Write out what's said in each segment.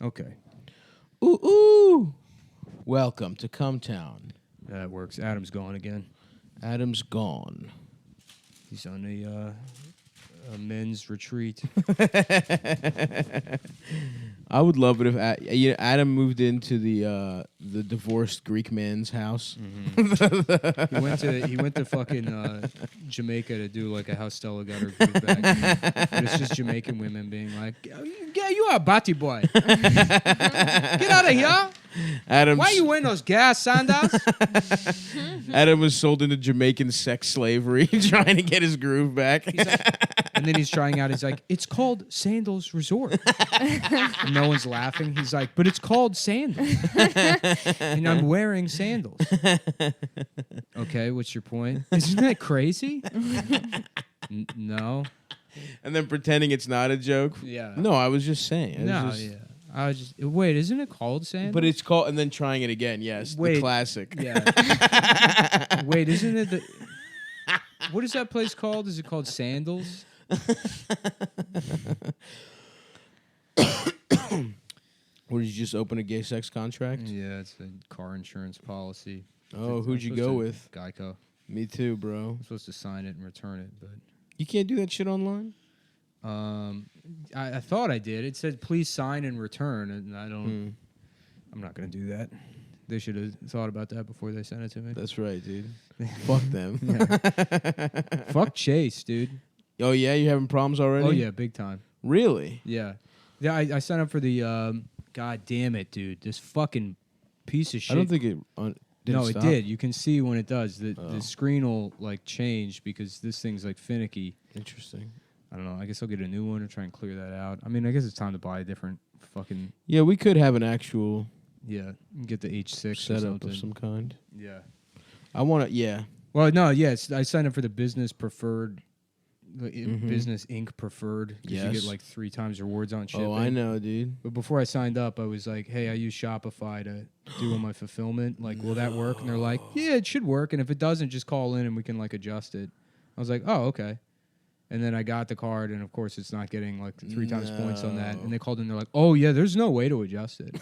Okay. Ooh. Welcome to Cumtown. That works. Adam's gone again. Adam's gone. He's on a men's retreat. I would love it if Adam moved into the divorced Greek man's house. Mm-hmm. He went to fucking Jamaica to do like a how Stella got her groove back. But it's just Jamaican women being like, "Yeah, you are a batty boy. Get out of here. Why are you wearing those gas sandals?" Adam was sold into Jamaican sex slavery, trying to get his groove back. And then he's trying out. He's like, "It's called Sandals Resort." And no one's laughing. He's like, "But it's called Sandals, and I'm wearing sandals." Okay, what's your point? Isn't that crazy? No. And then pretending it's not a joke. Yeah. No, I was just saying. I was just wait. Isn't it called sandals? But it's called, and then trying it again. Yes, Wait. the classic. Yeah. Wait, isn't it the? What is that place called? Is it called Sandals? Or did you just open a gay sex contract? Yeah, it's a car insurance policy. Oh, who'd you go with? Geico. Me too, bro. I'm supposed to sign it and return it, but You can't do that shit online? I thought I did. It said please sign and return, and I don't. I'm not gonna do that. They should have thought about that before they sent it to me. That's right, dude. Fuck them. Fuck Chase, dude. Oh, yeah? You having problems already? Oh yeah, big time. Really? Yeah. Yeah, I signed up for the. God damn it, dude! This fucking piece of shit. I don't think it No, stop? it did. You can see when it does. The screen will like change because this thing's like finicky. Interesting. I don't know. I guess I'll get a new one and try and clear that out. I mean, I guess it's time to buy a different fucking. Yeah, we could have an actual Get the H6 setup of some kind. Yeah. I want to. Yeah. Well, no, yes, I signed up for the business preferred, business Inc. preferred. Yes. You get like 3 times rewards on shipping. Oh, I know, dude. But before I signed up, I was like, "Hey, I use Shopify to do all my fulfillment. Like, will that work?" And they're like, "Yeah, it should work. And if it doesn't, just call in and we can like adjust it." I was like, "Oh, okay." And then I got the card, and of course, it's not getting like 3 times points on that. And they called in, they're like, "Oh yeah, there's no way to adjust it."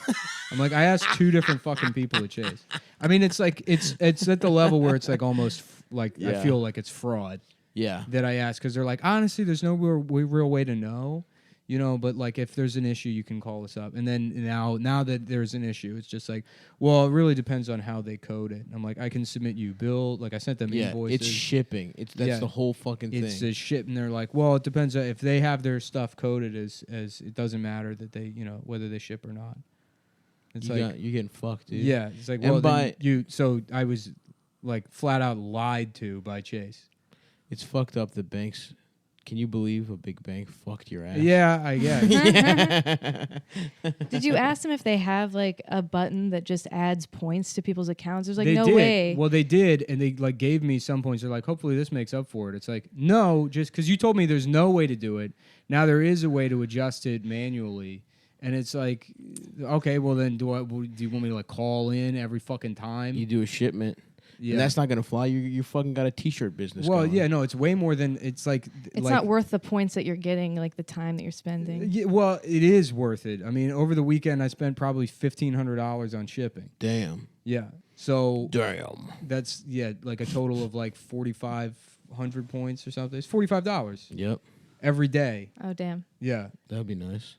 I'm like, I asked 2 different fucking people to Chase. I mean, it's like it's at the level where it's like almost like I feel like it's fraud. Yeah. That I asked because they're like, honestly, there's no real way to know, you know. But like, if there's an issue, you can call us up. And then now that there's an issue, it's just like, well, it really depends on how they code it. I'm like, I can submit you bill. Like I sent them invoices. It's shipping. That's the whole fucking thing. It's a ship, and they're like, well, it depends if they have their stuff coded as it doesn't matter that they whether they ship or not. It's you're getting fucked, dude. Yeah, it's like, well, so I was like flat out lied to by Chase. It's fucked up. The banks. Can you believe a big bank fucked your ass? Yeah, I guess. Did you ask them if they have like a button that just adds points to people's accounts? There's like they no did. way. Well, they did, and they like gave me some points. They're like, hopefully this makes up for it. It's like, no, just because you told me there's no way to do it. Now there is a way to adjust it manually. And it's like, okay, well then, do you want me to like call in every fucking time? You do a shipment. Yeah, and that's not gonna fly. You fucking got a T-shirt business. Well, going. yeah, no, it's way more than it's like. It's not worth the points that you're getting, like the time that you're spending. Yeah, well, it is worth it. I mean, over the weekend, I spent probably $1,500 on shipping. Damn. Yeah. So. Damn. That's like a total of like 4,500 points or something. It's $45. Yep. Every day. Oh damn. Yeah. That'd be nice.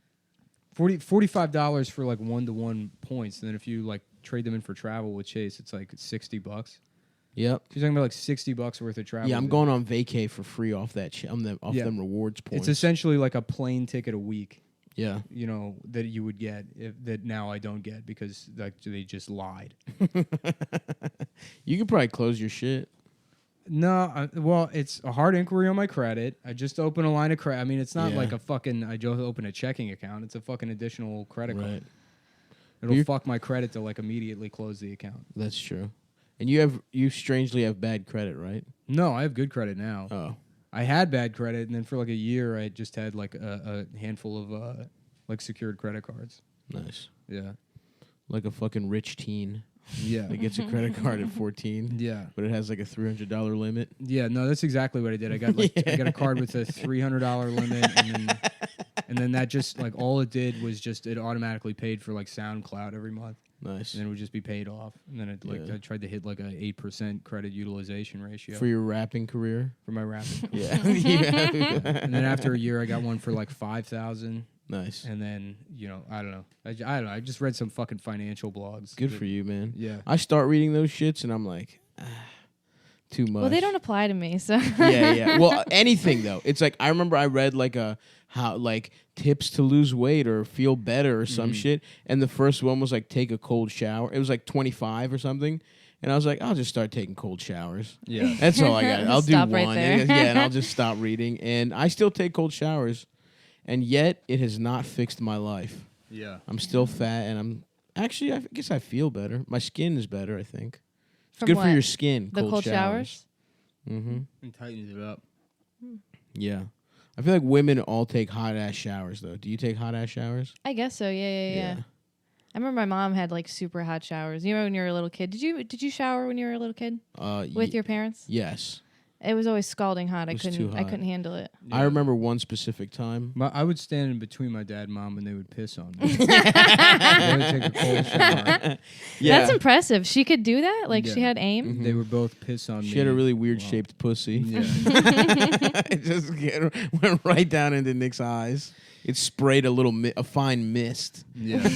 $45 for like 1-to-1 points, and then if you like trade them in for travel with Chase, it's like $60. Yep. So you're talking about like $60 worth of travel. Yeah, I'm going on vacay for free off that off them rewards points. It's essentially like a plane ticket a week. Yeah. That you would get that now I don't get because like they just lied. You could probably close your shit. No, well, it's a hard inquiry on my credit. I just opened a line of credit. I mean, it's not like a fucking. I just open a checking account. It's a fucking additional credit card. It'll fuck my credit to like immediately close the account. That's true. And you strangely have bad credit, right? No, I have good credit now. Oh. I had bad credit, and then for like a year, I just had like a handful of like secured credit cards. Nice. Yeah. Like a fucking rich teen. Yeah. That gets a credit card at 14. Yeah. But it has like a $300 limit. Yeah, no, that's exactly what I did. I got I got a card with a $300 limit, and then And then that just like all it did was just it automatically paid for like SoundCloud every month. Nice. And then it would just be paid off. And then I tried to hit like a 8% credit utilization ratio For your rapping career? for my rapping. Yeah. And then after a year, I got one for like 5,000. Nice. And then I don't know. I don't know. I just read some fucking financial blogs. Good for you, man. Yeah. I start reading those shits and I'm like, too much. Well, they don't apply to me, so. Yeah. Well, anything though. It's like I remember I read like tips to lose weight or feel better or some shit, and the first one was like take a cold shower. It was like 25 or something, and I was like, I'll just start taking cold showers. Yeah. That's all I got. I'll do Stop one. right there. And I'll just stop reading, and I still take cold showers, and yet it has not fixed my life. Yeah. I'm still fat, and I guess I feel better. My skin is better, I think. It's From good for what? your skin. The cold showers? Mm-hmm. And tightens it up. Yeah. I feel like women all take hot ass showers though. Do you take hot ass showers? I guess so. Yeah. I remember my mom had like super hot showers. You know, when you were a little kid, did you shower when you were a little kid with your parents? Yes. It was always scalding hot. I was too couldn't. I hot. couldn't handle it. I remember one specific time. I would stand in between my dad and mom, and they would piss on me. They would take a cold shower. Yeah. That's impressive. She could do that. Like she Yeah. had aim. They would both piss on me. She had a really weird shaped pussy. Yeah. It just went right down into Nick's eyes. It sprayed a fine mist. Yeah.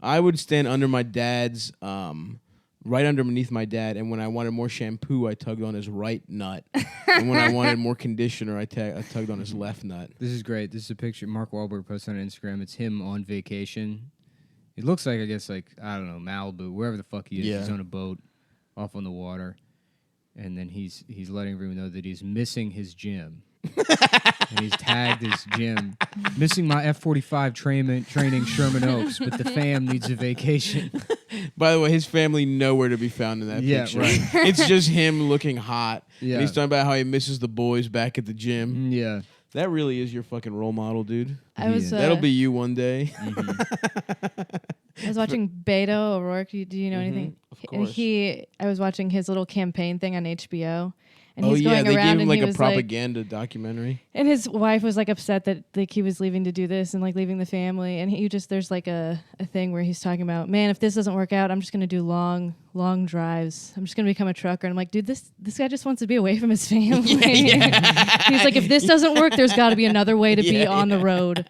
I would stand under my dad's, right underneath my dad, and when I wanted more shampoo, I tugged on his right nut. And when I wanted more conditioner, I tugged on his left nut. This is great. This is a picture Mark Wahlberg posted on Instagram. It's him on vacation. It looks like, I guess, like, I don't know, Malibu, wherever the fuck he is. Yeah. He's on a boat off on the water. And then he's letting everyone know that he's missing his gym. And he's tagged his gym. Missing my F-45 training Sherman Oaks, but the fam needs a vacation. By the way, his family nowhere to be found in that picture. Right. It's just him looking hot. Yeah. And he's talking about how he misses the boys back at the gym. Yeah. That really is your fucking role model, dude. I was. That'll be you one day. I was watching Beto O'Rourke. Do you know anything? Of course. I was watching his little campaign thing on HBO. And Oh he's yeah, going they around gave him and like he a was propaganda documentary. and his wife was like upset that like he was leaving to do this and like leaving the family. And there's like a thing where he's talking about, man, if this doesn't work out, I'm just gonna do long drives. I'm just gonna become a trucker. And I'm like, dude, this guy just wants to be away from his family. He's like, if this doesn't work, there's got to be another way to be on the road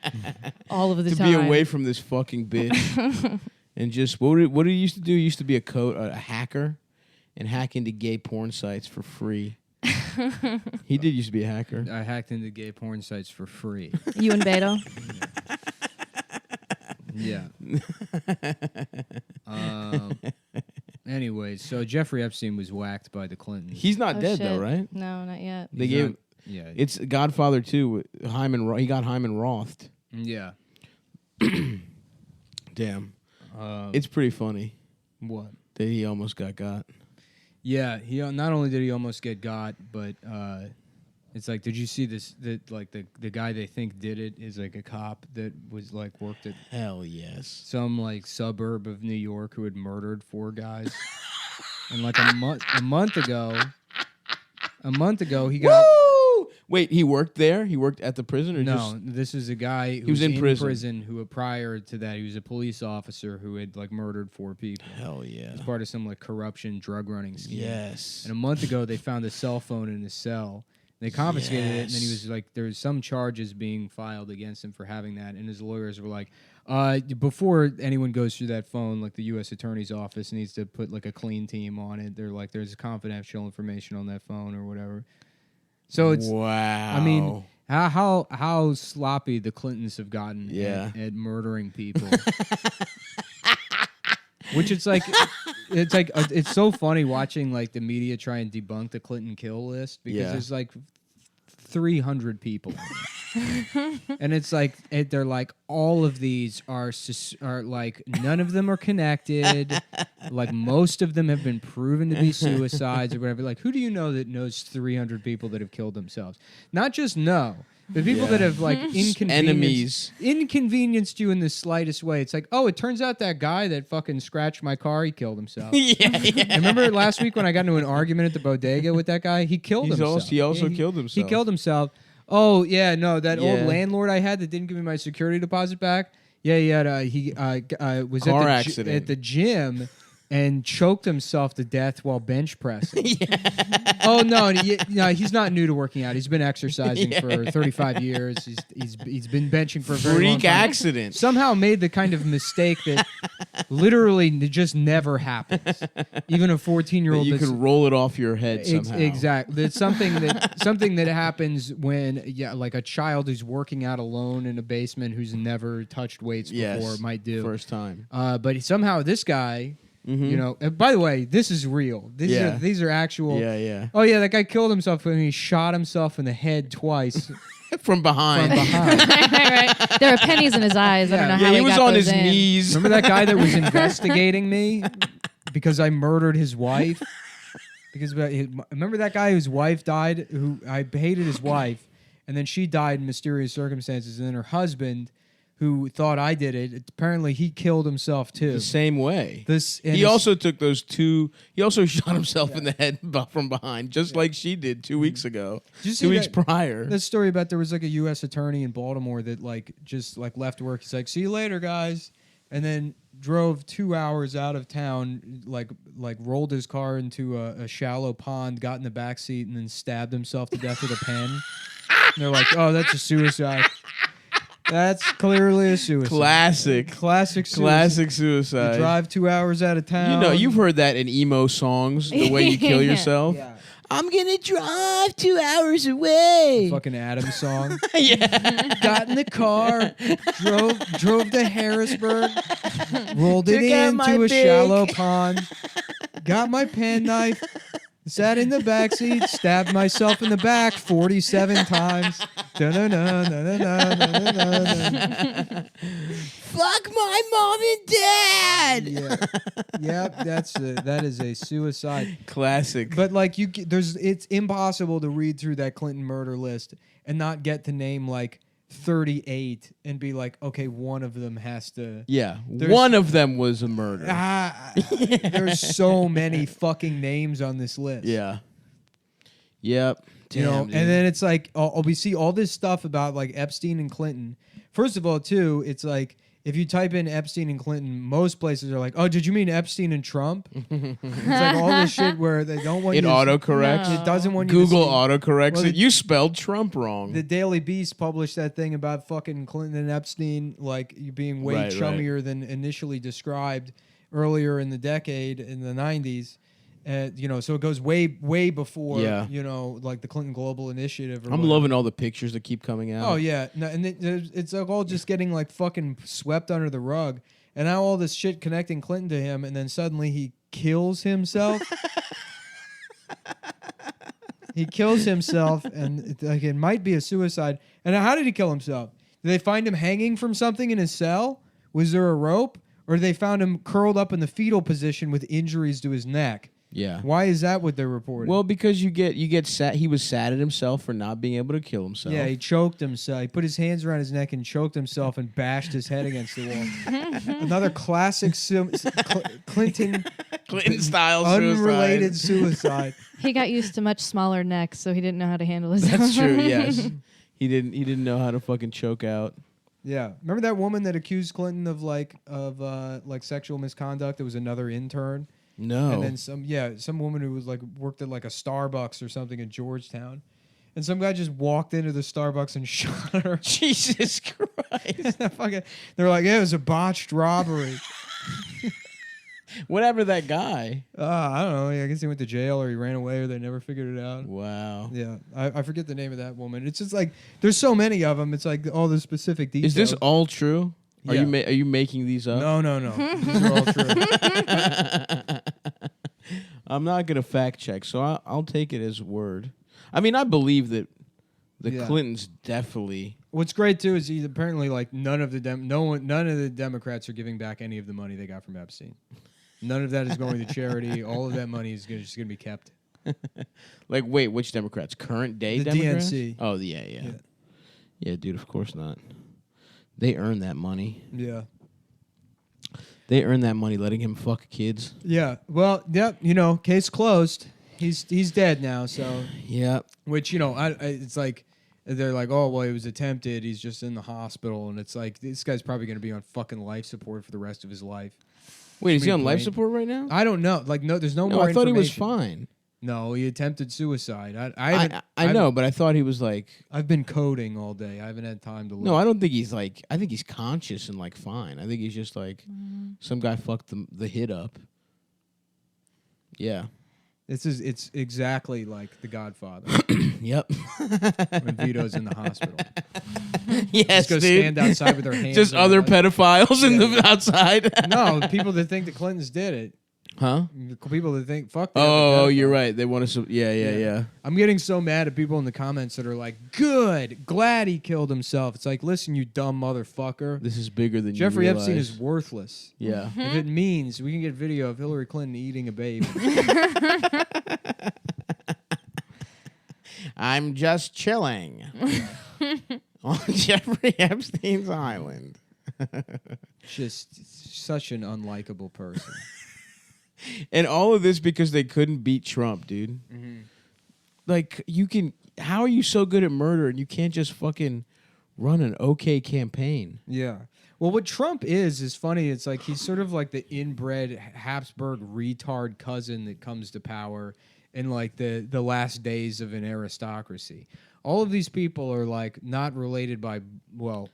all of the To time. be away from this fucking bitch. And just what did he used to do? He used to be a hacker and hack into gay porn sites for free. He did used to be a hacker. I hacked into gay porn sites for free. You and Beto. Yeah. Anyway, so Jeffrey Epstein was whacked by the Clintons. He's not Oh, dead shit. though, right? No, not yet. They He's gave not- yeah. it's Godfather 2. He got Hyman Roth. Yeah. Damn, it's pretty funny What? that he almost got. Yeah, he not only did he almost get got, but it's like, did you see this? That like the guy they think did it is like a cop that was like worked at Hell yes. some like suburb of New York who had murdered 4 guys, and like a month ago he got. Woo! Wait, he worked there? He worked at the prison, or No, just this is a guy who was in prison. who prior to that he was a police officer who had like murdered 4 people. hell yeah. As part of some like corruption drug running scheme. Yes. And a month ago they found a cell phone in his cell. They confiscated it, and then he was like, there's some charges being filed against him for having that. And his lawyers were like, before anyone goes through that phone, like the U.S. Attorney's Office needs to put like a clean team on it. They're like, there's confidential information on that phone or whatever. So it's, wow. I mean, how sloppy the Clintons have gotten at murdering people. Which it's it's so funny watching like the media try and debunk the Clinton kill list because there's like 300 people. And it's like they're like all of these are like none of them are connected. Like most of them have been proven to be suicides or whatever. Like who do you know that knows 300 people that have killed themselves? Not just know. The people that have like inconvenienced you in the slightest way. It's like, oh, it turns out that guy that fucking scratched my car, he killed himself. yeah. Remember last week when I got into an argument at the bodega with that guy? He killed himself. He also killed himself. He killed himself. Oh yeah, no, that old Yeah. landlord I had that didn't give me my security deposit back. Yeah, he was Car at accident. at the gym and choked himself to death while bench pressing. Yeah. Oh no, no, he's not new to working out. He's been exercising for 35 years. He's been benching for a very long Freak time. accident. Somehow made the kind of mistake that literally just never happens. Even a 14-year-old You can roll it off your head somehow. Exactly. It's something that happens when like a child who's working out alone in a basement who's never touched weights before might do. First time. But somehow this guy, you know. And by the way, this is real. These are actual. Yeah, yeah. Oh yeah, that guy killed himself when he shot himself in the head twice From behind. from behind. right. There were pennies in his eyes. I don't know Yeah, how he was got on those his in. knees. Remember that guy that was investigating me because I murdered his wife? Remember that guy whose wife died? Who I hated his wife, and then she died in mysterious circumstances, and then her husband, who thought I did it, apparently he killed himself too. The same way. And He also took those two. He also shot himself in the head from behind, just like she did 2 weeks ago. Did you see 2 weeks that- prior. This story about there was like a U.S. attorney in Baltimore that just left work. He's like, "See you later, guys," and then drove 2 hours out of town, like rolled his car into a shallow pond, got in the back seat, and then stabbed himself to death with a pen. And they're like, "Oh, that's a suicide." That's clearly a suicide. Classic suicide. You drive 2 hours out of town. You know, you've heard that in emo songs, the way you kill yourself. Yeah. I'm gonna drive 2 hours away. Fucking Adam song. Yeah. Got in the car, drove to Harrisburg, rolled it Took out my into a pick. shallow pond, got my penknife, sat in the backseat, stabbed myself in the back 47 times. Da-na-na-na-na-na-na-na-na. Fuck my mom and dad. Yeah, that is a suicide. Classic. But like it's impossible to read through that Clinton murder list and not get to name like 38 and be like, okay, one of them has to. Yeah, There's- one of them was a murder. There's so many fucking names on this list. Yeah. Yep. You know, and then it's like we see all this stuff about like Epstein and Clinton. First of all, too, it's like if you type in Epstein and Clinton, most places are like, "Oh, did you mean Epstein and Trump?" It's like all this shit where they don't want it you. autocorrects. No. It doesn't want you. Google to see. autocorrects Well, it. You spelled Trump wrong. The Daily Beast published that thing about fucking Clinton and Epstein, like you being way Right, chummier than initially described earlier in the decade in the 90s. You know, so it goes way before, Yeah. you know, like the Clinton Global Initiative. Or I'm whatever. loving all the pictures that keep coming out. Oh yeah, no, and it's like all just getting like fucking swept under the rug, and now all this shit connecting Clinton to him, and then suddenly he kills himself. He kills himself, and it might be a suicide. And how did he kill himself? Did they find him hanging from something in his cell? Was there a rope, or they found him curled up in the fetal position with injuries to his neck? Yeah. Why is that what they're reporting? Well, because you get sad. He was sad at himself for not being able to kill himself. yeah, he choked himself. He put his hands around his neck and choked himself and bashed his head against the wall. Another classic Clinton Clinton-style unrelated suicide. He got used to much smaller necks, so he didn't know how to handle his That's true. Yes, he didn't know how to fucking choke out. Yeah, remember that woman that accused Clinton of sexual misconduct? It was another intern. No. And then some woman who was like worked at like a Starbucks or something in Georgetown. And some guy just walked into the Starbucks and shot her. Jesus Christ. They're like, yeah, it was a botched robbery. Whatever that guy. I don't know. I guess he went to jail or he ran away or they never figured it out. Wow. Yeah, I forget the name of that woman. It's just like there's so many of them. It's like all the specific details. Is this all true? Are Yeah. you making these up? No. These are all true. I'm not gonna fact check, so I'll take it as word. I mean, I believe that the Yeah. Clintons definitely. What's great too is he's apparently like none of the Democrats are giving back any of the money they got from Epstein. None of that is going to charity. All of that money is just going to be kept. Like, wait, which Democrats? Current day The Democrats? DNC. Oh, yeah, dude. Of course not. They earn that money. Yeah. They earn that money letting him fuck kids. Yeah. Well, yep. You know, case closed. He's dead now. So, Yeah. which it's like they're like, oh, well, he was attempted. He's just in the hospital. And it's like, this guy's probably going to be on fucking life support for the rest of his life. Wait, is he on life support right now? I don't know. Like, no, there's no more I thought he was information. fine. No, he attempted suicide. I know, but I thought he was like... I've been coding all day. I haven't had time to look. No, I don't think he's like... I think he's conscious and like fine. I think he's just like... Some guy fucked the hit up. Yeah. It's exactly like The Godfather. Yep. When Vito's in the hospital. Yes, just go dude. stand outside with their hands. Just other pedophiles in the outside. No, people that think the Clintons did it. Huh? People that think, fuck. Oh, you're right. They want to. Yeah. I'm getting so mad at people in the comments that are like, "Good, glad he killed himself." It's like, listen, you dumb motherfucker. This is bigger than Jeffrey you Epstein realize. is worthless. Yeah. If it means we can get video of Hillary Clinton eating a baby. I'm just chilling on Jeffrey Epstein's island. Just such an unlikable person. And all of this because they couldn't beat Trump, dude. Mm-hmm. Like, you can... How are you so good at murder and you can't just fucking run an okay campaign? Yeah. Well, what Trump is funny. It's like he's sort of like the inbred Habsburg retard cousin that comes to power in like the last days of an aristocracy. All of these people are like not related by, well,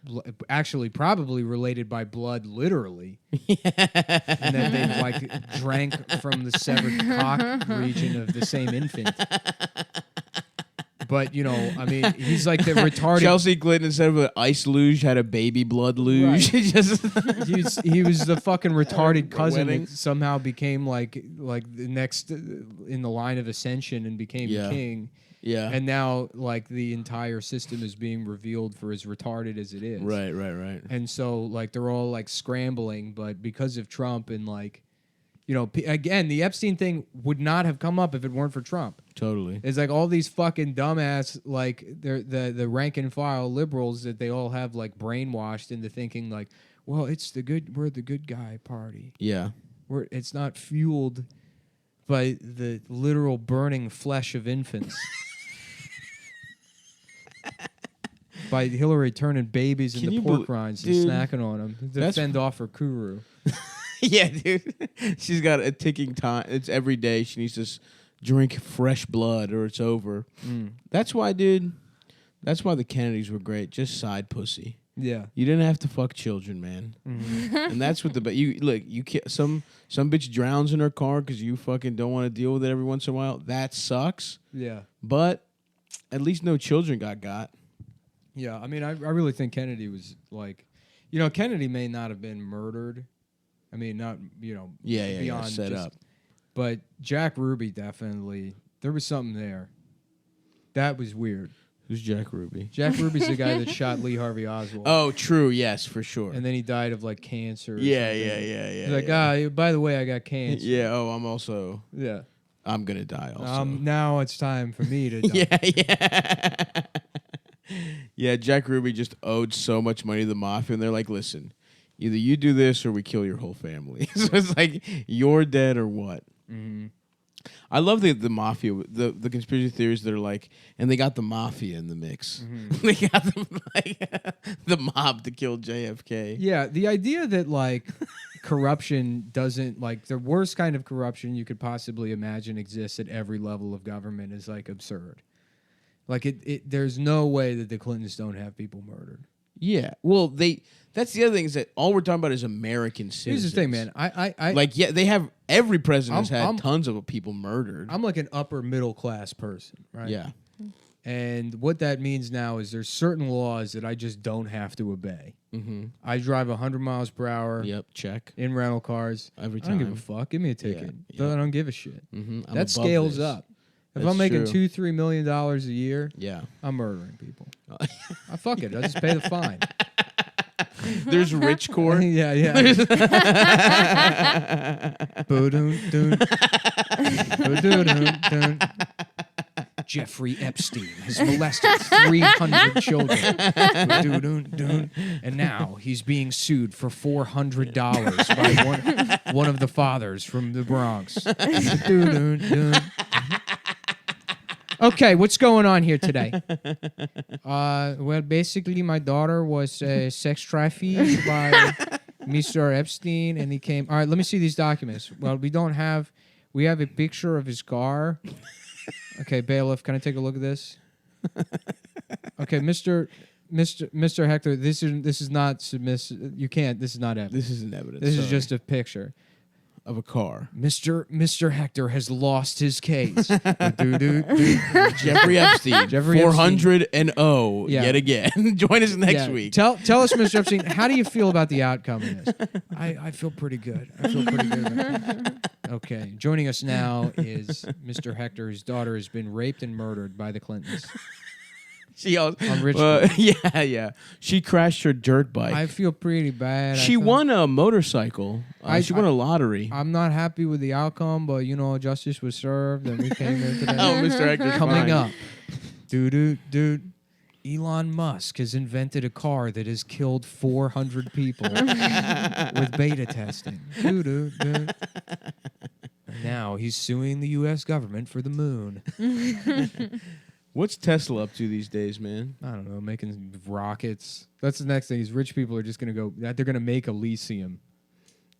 actually probably related by blood, literally. And then they like drank from the severed cock region of the same infant. But, you know, I mean, he's like the retarded... Chelsea Clinton, instead of an ice luge, had a baby blood luge. Right. Just he was the fucking retarded cousin wedding. that somehow became like the next in the line of ascension and became king. Yeah. And now, like, the entire system is being revealed for as retarded as it is. Right. And so, like, they're all, like, scrambling, but because of Trump and, like, you know, again, the Epstein thing would not have come up if it weren't for Trump. Totally. It's like all these fucking dumbass, like, they're the rank and file liberals that they all have, like, brainwashed into thinking, like, well, we're the good guy party. Yeah. It's not fueled by the literal burning flesh of infants. By Hillary turning babies into pork rinds and snacking on them to fend off her kuru. Yeah, dude. She's got a ticking time. It's every day. She needs to drink fresh blood or it's over. That's why, dude. That's why the Kennedys were great. Just side pussy. Yeah. You didn't have to fuck children, man. Mm-hmm. And that's what some bitch drowns in her car because you fucking don't want to deal with it every once in a while. That sucks. Yeah. But at least no children got. Yeah, I mean, I really think Kennedy was like, you know, Kennedy may not have been murdered. I mean, not, you know, beyond set up. But Jack Ruby definitely, there was something there. That was weird. Who's Jack Ruby? Jack Ruby's the guy that shot Lee Harvey Oswald. Oh, true. Yes, for sure. And then he died of like cancer. Yeah. He's like, by the way, I got cancer. Yeah. Oh, I'm also. Yeah. I'm gonna die also. Now it's time for me to die. Yeah. Yeah, Jack Ruby just owed so much money to the mafia, and they're like, listen, either you do this or we kill your whole family. So it's like, you're dead or what? Mm-hmm. I love the mafia, the conspiracy theories that are like, and they got the mafia in the mix. Mm-hmm. They got the mob to kill JFK. Yeah, the idea that like corruption doesn't, like the worst kind of corruption you could possibly imagine exists at every level of government is like absurd. Like there's no way that the Clintons don't have people murdered. Yeah. Well, that's the other thing is that all we're talking about is American citizens. Here's the thing, man. I like, yeah, they have, every president has had tons of people murdered. I'm like an upper middle class person, right? Yeah. And what that means now is there's certain laws that I just don't have to obey. Mm-hmm. I drive 100 miles per hour. Yep, check. In rental cars. Every time. I don't give a fuck. Give me a ticket. Yeah. I don't give a shit. Mm-hmm. That scales up. If I'm making $2-3 million a year, yeah, I'm murdering people. Fuck it. I'll just pay the fine. There's rich court. Yeah. Jeffrey Epstein has molested 300 children. And now he's being sued for $400 by one of the fathers from the Bronx. Okay, what's going on here today? Well, basically, my daughter was sex trafficked by Mr. Epstein, and he came. All right, let me see these documents. Well, we have a picture of his car. Okay, bailiff, can I take a look at this? Okay, Mr. Hector, this is not submissive. You can't. This is not evidence. This isn't evidence. This is just a picture of a car. Mr. Hector has lost his case. Jeffrey Epstein. 400 and 0 yet again. Join us next week. Tell us, Mr. Epstein, how do you feel about the outcome of this? I feel pretty good. Okay. Joining us now is Mr. Hector. His daughter has been raped and murdered by the Clintons. She yeah. She crashed her dirt bike. I feel pretty bad. She won a momotorcycle. She won a lottery. I'm not happy with the outcome, but justice was served, and we came here today. Oh, Mr. Hector's coming fine. up, dude. Elon Musk has invented a car that has killed 400 people with beta testing. Dude. And now he's suing the U.S. government for the moon. What's Tesla up to these days, man? I don't know, making rockets. That's the next thing. Is rich people are just going to go. They're going to make Elysium.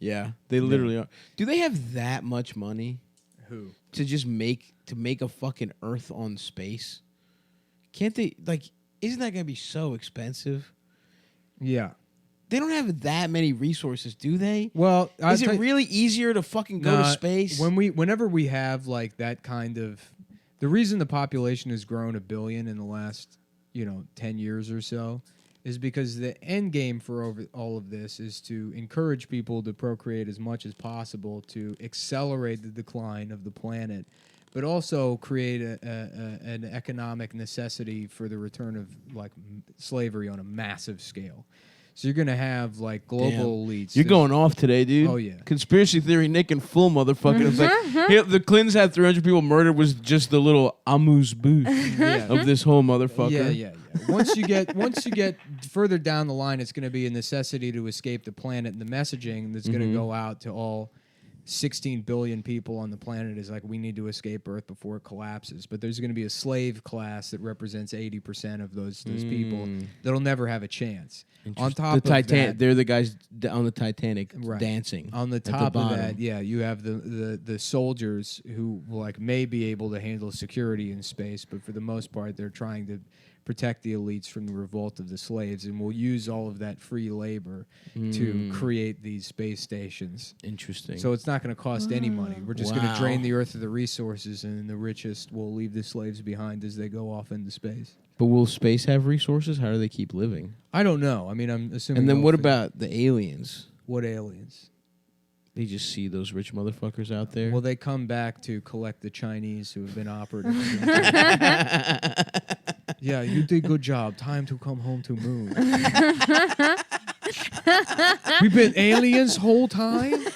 Yeah, they literally are. Do they have that much money? Who? To just make a fucking Earth on space? Can't they? Like, isn't that going to be so expensive? Yeah. They don't have that many resources, do they? Well, is it really easier to fucking go to space? Whenever we have like that kind of. The reason the population has grown 1 billion in the last, 10 years or so is because the end game for all of this is to encourage people to procreate as much as possible to accelerate the decline of the planet, but also create an economic necessity for the return of like slavery on a massive scale. So you're going to have like global elites. You're going off today, dude. Oh, yeah. Conspiracy theory, Nick and full motherfucker. It's like the Clintons had 300 people murdered was just the little amuse-bouche of this whole motherfucker. Yeah. Once you get further down the line, it's going to be a necessity to escape the planet, and the messaging that's going to go out to all 16 billion people on the planet is like, we need to escape Earth before it collapses. But there's going to be a slave class that represents 80% of those people that'll never have a chance. On top of that, they're the guys on the Titanic right. dancing. On the top of that, you have the soldiers who like may be able to handle security in space, but for the most part, they're trying to protect the elites from the revolt of the slaves, and we'll use all of that free labor to create these space stations. Interesting. So it's not going to cost any money. We're just going to drain the Earth of the resources, and the richest will leave the slaves behind as they go off into space. But will space have resources? How do they keep living? I don't know. I mean, I'm assuming. And then what about the aliens? What aliens? They just see those rich motherfuckers out there. Well, they come back to collect the Chinese who have been operative. Yeah, you did good job. Time to come home to moon. We've been aliens whole time?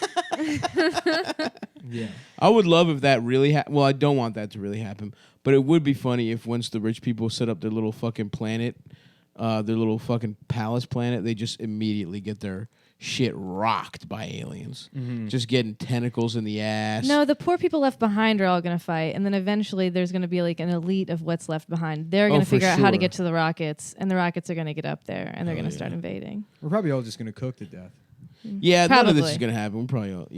Yeah. I would love if that really well, I don't want that to really happen. But it would be funny if once the rich people set up their little fucking planet, their little fucking palace planet, they just immediately get their shit rocked by aliens. Just getting tentacles in the ass. No, the poor people left behind are all going to fight, and then eventually there's going to be like an elite of what's left behind. They're going to figure out how to get to the rockets, and the rockets are going to get up there, and they're going to start invading. We're probably all just going to cook to death. Yeah, probably. None of this is going to happen. We're probably all,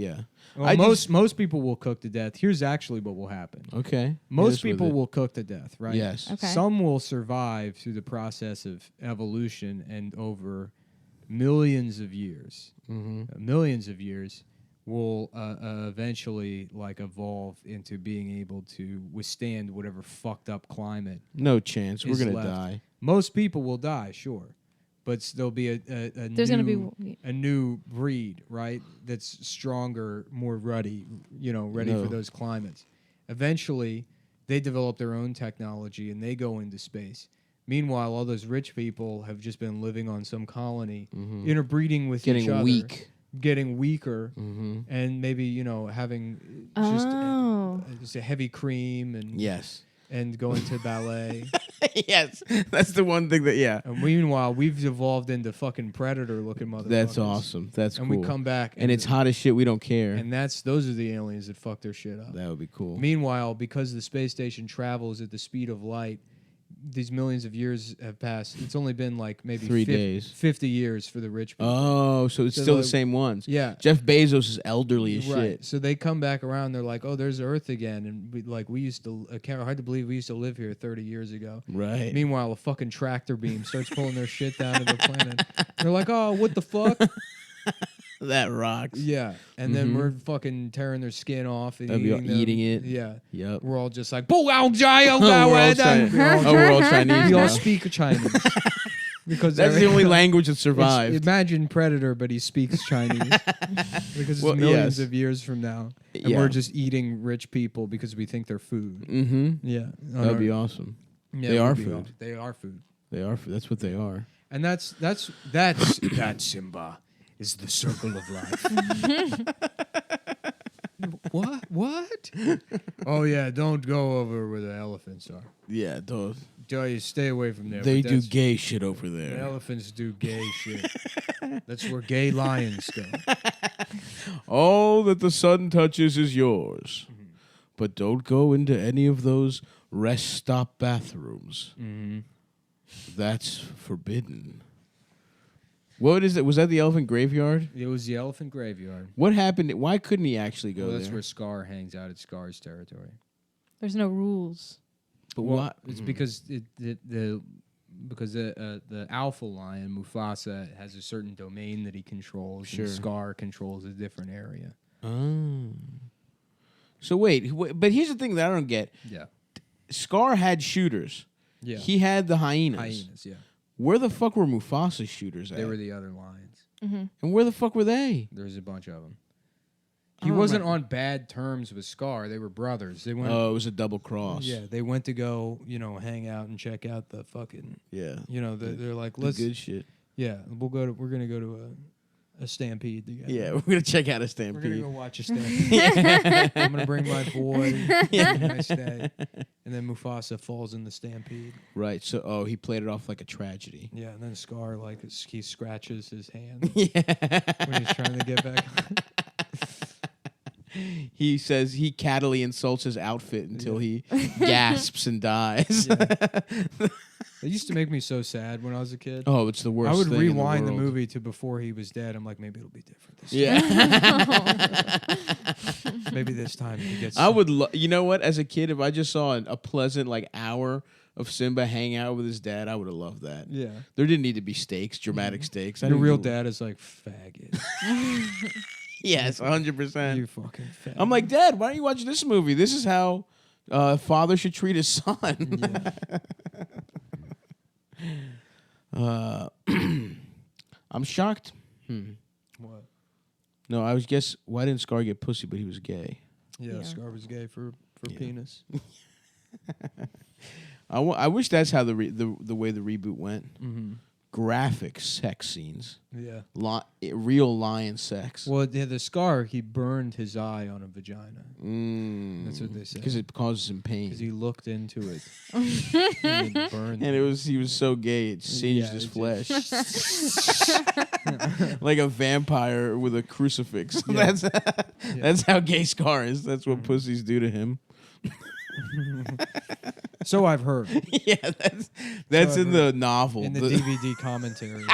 Well, most people will cook to death. Here's actually what will happen. Okay. Most people will cook to death, right? Yes. Okay. Some will survive through the process of evolution and over millions of years. Millions of years will eventually like evolve into being able to withstand whatever fucked up climate. No chance. We're going to die. Most people will die, sure. But there'll be a new breed, right? That's stronger, more ready for those climates. Eventually, they develop their own technology and they go into space. Meanwhile, all those rich people have just been living on some colony, interbreeding with each other, getting weaker, and maybe having just a heavy cream and and going to ballet. Yes, that's the one thing that And meanwhile, we've evolved into fucking predator-looking motherfuckers. That's awesome. That's and cool. we come back, and it's hot as shit. We don't care. And those are the aliens that fuck their shit up. That would be cool. Meanwhile, because the space station travels at the speed of light, these millions of years have passed. It's only been like maybe 3 days. 50 years for the rich people. Oh, so it's still the same ones. Yeah. Jeff Bezos is elderly as shit. So they come back around. They're like, "Oh, there's Earth again," and we used to. Hard to believe we used to live here 30 years ago. Right. Meanwhile, a fucking tractor beam starts pulling their shit down to the planet. They're like, "Oh, what the fuck?" That rocks. Yeah, and then we're fucking tearing their skin off and eating it. Yeah. Yep. We're all just like, We're all Chinese. we all now. speak Chinese. Because That's the only language that survived. Imagine Predator, but he speaks Chinese. Because it's millions of years from now. And we're just eating rich people because we think they're food. Mm-hmm. Yeah. That would be awesome. Yeah, they are food. food. They are food. They are food. That's what they are. And that's that, Simba, is the circle of life. What? Oh yeah, don't go over where the elephants are. Yeah, those. You stay away from there. They do gay shit over The there. elephants do gay shit. That's where gay lions go. All that the sun touches is yours. Mm-hmm. But don't go into any of those rest stop bathrooms. Mm-hmm. That's forbidden. What is it? Was that the elephant graveyard? It was the elephant graveyard. What happened? Why couldn't he actually go That's there? where Scar hangs out at Scar's territory. There's no rules. But Well, what? It's because the alpha lion Mufasa has a certain domain that he controls. Sure. And Scar controls a different area. Oh. So wait, but here's the thing that I don't get. Yeah. Scar had shooters. Yeah. He had the hyenas. Hyenas. Yeah. Where the fuck were Mufasa's shooters at? They were the other lions. Mm-hmm. And where the fuck were they? There's a bunch of them. He wasn't on bad terms with Scar. They were brothers. They went. Oh, it was a double cross. Yeah, they went to go, hang out and check out the fucking. Yeah. They're like, The let's. good shit. Yeah, we're gonna go to a stampede together. Yeah, we're gonna check out a We're stampede. gonna go watch a stampede. I'm gonna bring my boy. Have a nice day. And then Mufasa falls in the stampede. Right. So, he played it off like a tragedy. Yeah, and then Scar he scratches his hand Yeah. when he's trying to get back. He says he cattily insults his outfit until he gasps and dies. It used to make me so sad when I was a kid. Oh, it's the worst. I would thing rewind in the world. movie to before he was dead. I'm like, maybe it'll be different this time. Yeah. Maybe this time he gets. I would. You know what? As a kid, if I just saw a pleasant hour of Simba hang out with his dad, I would have loved that. Yeah. There didn't need to be stakes, dramatic stakes. Your real dad is like faggot. Yes, 100%. You fucking faggot. I'm like, Dad, why don't you watch this movie? This is how a father should treat his son. Yeah. I'm shocked. What? No, I was guess why didn't Scar get pussy, but he was gay? Yeah, Yeah. Scar was gay for Yeah. penis. I wish that's how the way the reboot went. Mm-hmm. Graphic sex scenes, Yeah. real lion sex. Well, the Scar, he burned his eye on a vagina. That's what they say. Because it causes him pain. Because he looked into it. And it burned And him. he was so gay it singed his it flesh. Like a vampire with a crucifix. Yeah. That's how gay Scar is. That's what pussies do to him. So I've heard Yeah, that's So in I've the heard. novel. in the DVD commentary.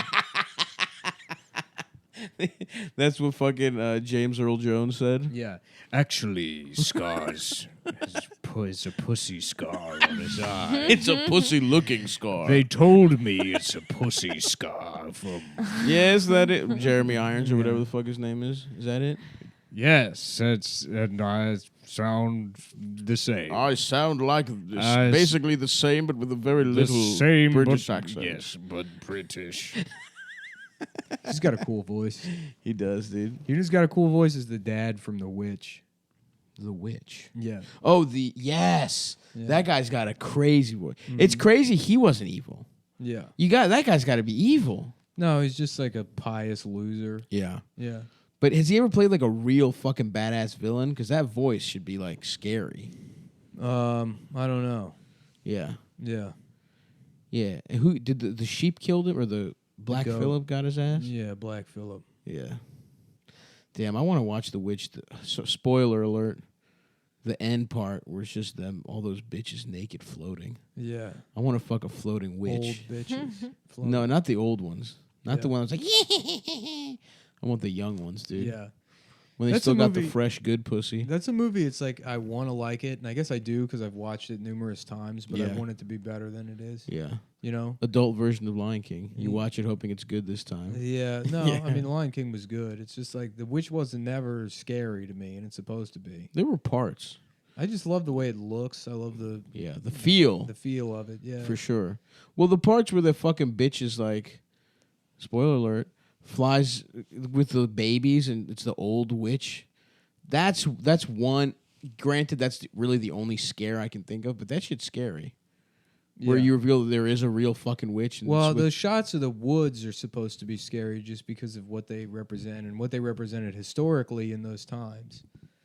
That's what fucking James Earl Jones said. Yeah. Actually, Scar's is a pussy scar on his eye. It's a pussy-looking scar. They told me it's a pussy scar from... Yeah, is that it? Jeremy Irons or whatever the fuck his name is. Is that it? Yes, and I sound the same. I sound like basically the same, but with a very little British accent. Yes, but British. He's got a cool voice. He does, dude. He just got a cool voice as the dad from The Witch. The Witch. Yeah. Oh, yes. Yeah. That guy's got a crazy voice. It's crazy he wasn't evil. Yeah. That guy's got to be evil. No, he's just like a pious loser. Yeah. Yeah. But has he ever played like a real fucking badass villain? Because that voice should be like scary. I don't know. Yeah. Yeah. Yeah. And who did the sheep killed him or the Black goat. Phillip got his ass? Yeah, Black Phillip. Yeah. Damn, I want to watch The Witch. So, spoiler alert. The end part where it's just them, all those bitches naked floating. Yeah. I want to fuck a floating Old witch. bitches. No, not the old ones. Not the Yeah. one that's like, I want the young ones, dude. Yeah. When they That's still a got the movie- fresh, good pussy. That's a movie. It's like I want to like it, and I guess I do because I've watched it numerous times. But I Yeah. want it to be better than it is. Yeah. You know? Adult version of Lion King. You Mm. watch it hoping it's good this time. Yeah. No, Yeah. I mean, Lion King was good. It's just like The Witch wasn't never scary to me, and it's supposed to be. There were parts. I just love the way it looks. I love the feel. the feel of it. Yeah. For sure. Well, the parts where the fucking bitch is like, spoiler alert, flies with the babies and it's the old witch. That's one. Granted, that's really the only scare I can think of, but that shit's scary. Where Yeah. you reveal that there is a real fucking witch. And Well, it's with- the shots of the woods are supposed to be scary just because of what they represent and what they represented historically in those times.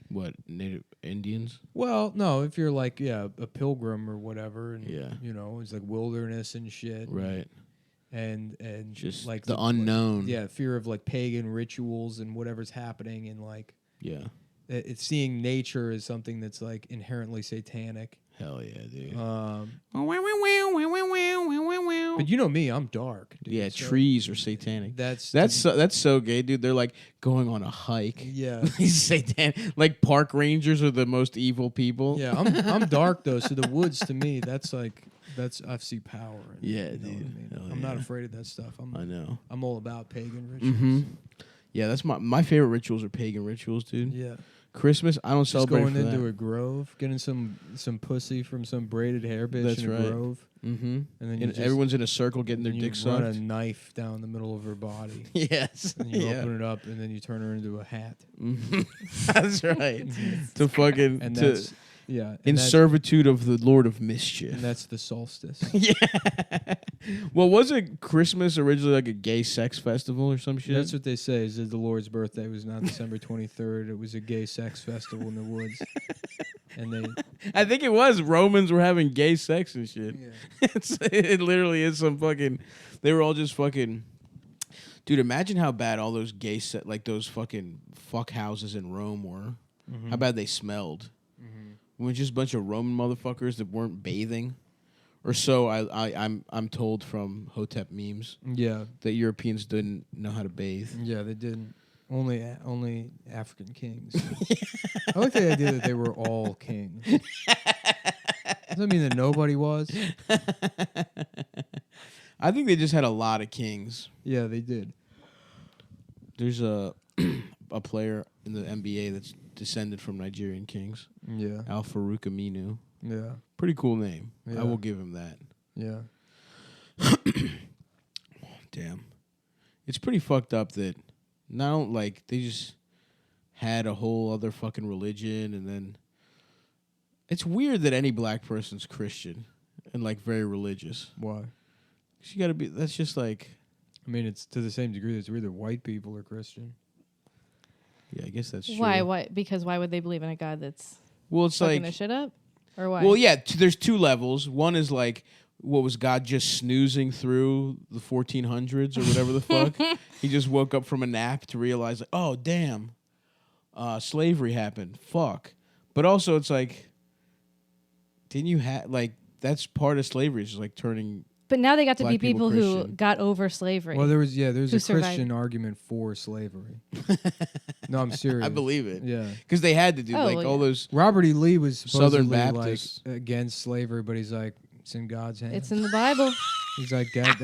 what, Native Indians? Well, no, if you're like, a pilgrim or whatever, and Yeah. you know, it's like wilderness and shit, Right. and Just like the unknown. yeah, fear of like pagan rituals and whatever's happening, and like Yeah. it's seeing nature as something that's like inherently satanic. Hell yeah, dude. But you know me, I'm dark. Dude, Yeah, so trees are satanic. That's That's so gay, dude. They're like going on a hike. yeah. These satanic, like park rangers are the most evil people. Yeah, I'm dark though, so the woods to me, that's I see power. In it, Yeah, you know dude. what I mean? Hell I'm not yeah. afraid of that stuff. I know. I'm all about pagan rituals. Mm-hmm. Yeah, that's my favorite rituals are pagan rituals, dude. Yeah, Christmas, I don't just celebrate going for into that. a grove, getting some pussy from some braided hair bitch That's in a right. grove, Mm-hmm. and then you And just, everyone's in a circle getting their and dick you run a sucked. knife down the middle of her body. Yes. And you Yeah. open it up, and then you turn her into a hat. Mhm. That's right. To fucking And to that's yeah, in and that's, servitude of the Lord of and Mischief. that's the solstice. Yeah. Well, wasn't Christmas originally like a gay sex festival or some shit? That's what they say. Is that the Lord's birthday was not December 23rd. It was a gay sex festival in the woods, and they I think it was. Romans were having gay sex and shit. yeah. It literally is some fucking. They were all just fucking. Dude, imagine how bad all those gay like those fucking fuck houses in Rome were. Mm-hmm. How bad they smelled. When just a bunch of Roman motherfuckers that weren't bathing, or so I'm told from Hotep memes Yeah, that Europeans didn't know how to bathe. yeah, they didn't. Only African kings. I like the idea that they were all kings. Does that mean that nobody was? I think they just had a lot of kings. Yeah, they did. There's a a player in the NBA that's descended from Nigerian kings, Yeah, Al Farouk Aminu. yeah, Pretty cool name. Yeah. I will give him that. yeah. Damn. It's pretty fucked up that not like they just had a whole other fucking religion, and then it's weird that any black person's Christian and like very religious. Why? 'Cause you gotta be. That's just like. I mean, it's to the same degree that it's either white people or Christian. Yeah, I guess that's true. Why? Why? Because why would they believe in a God that's Well, it's fucking like. their shit up? Or why? Well, yeah. There's two levels. One is like, what was God just snoozing through the 1400s or whatever the fuck? He just woke up from a nap to realize, like, oh damn, slavery happened. Fuck. But also, it's like, didn't you have like that's part of slavery? Is like turning. But now they got to Black be people people who Christian. got over slavery. Well, there's Who a survived. Christian argument for slavery. No, I'm serious. I believe it. Yeah. Because they had to do Oh, like well, all yeah. those. Robert E. Lee was supposedly Southern Baptists. like against slavery, but he's like, it's in God's hands. it's in the Bible. He's like, God,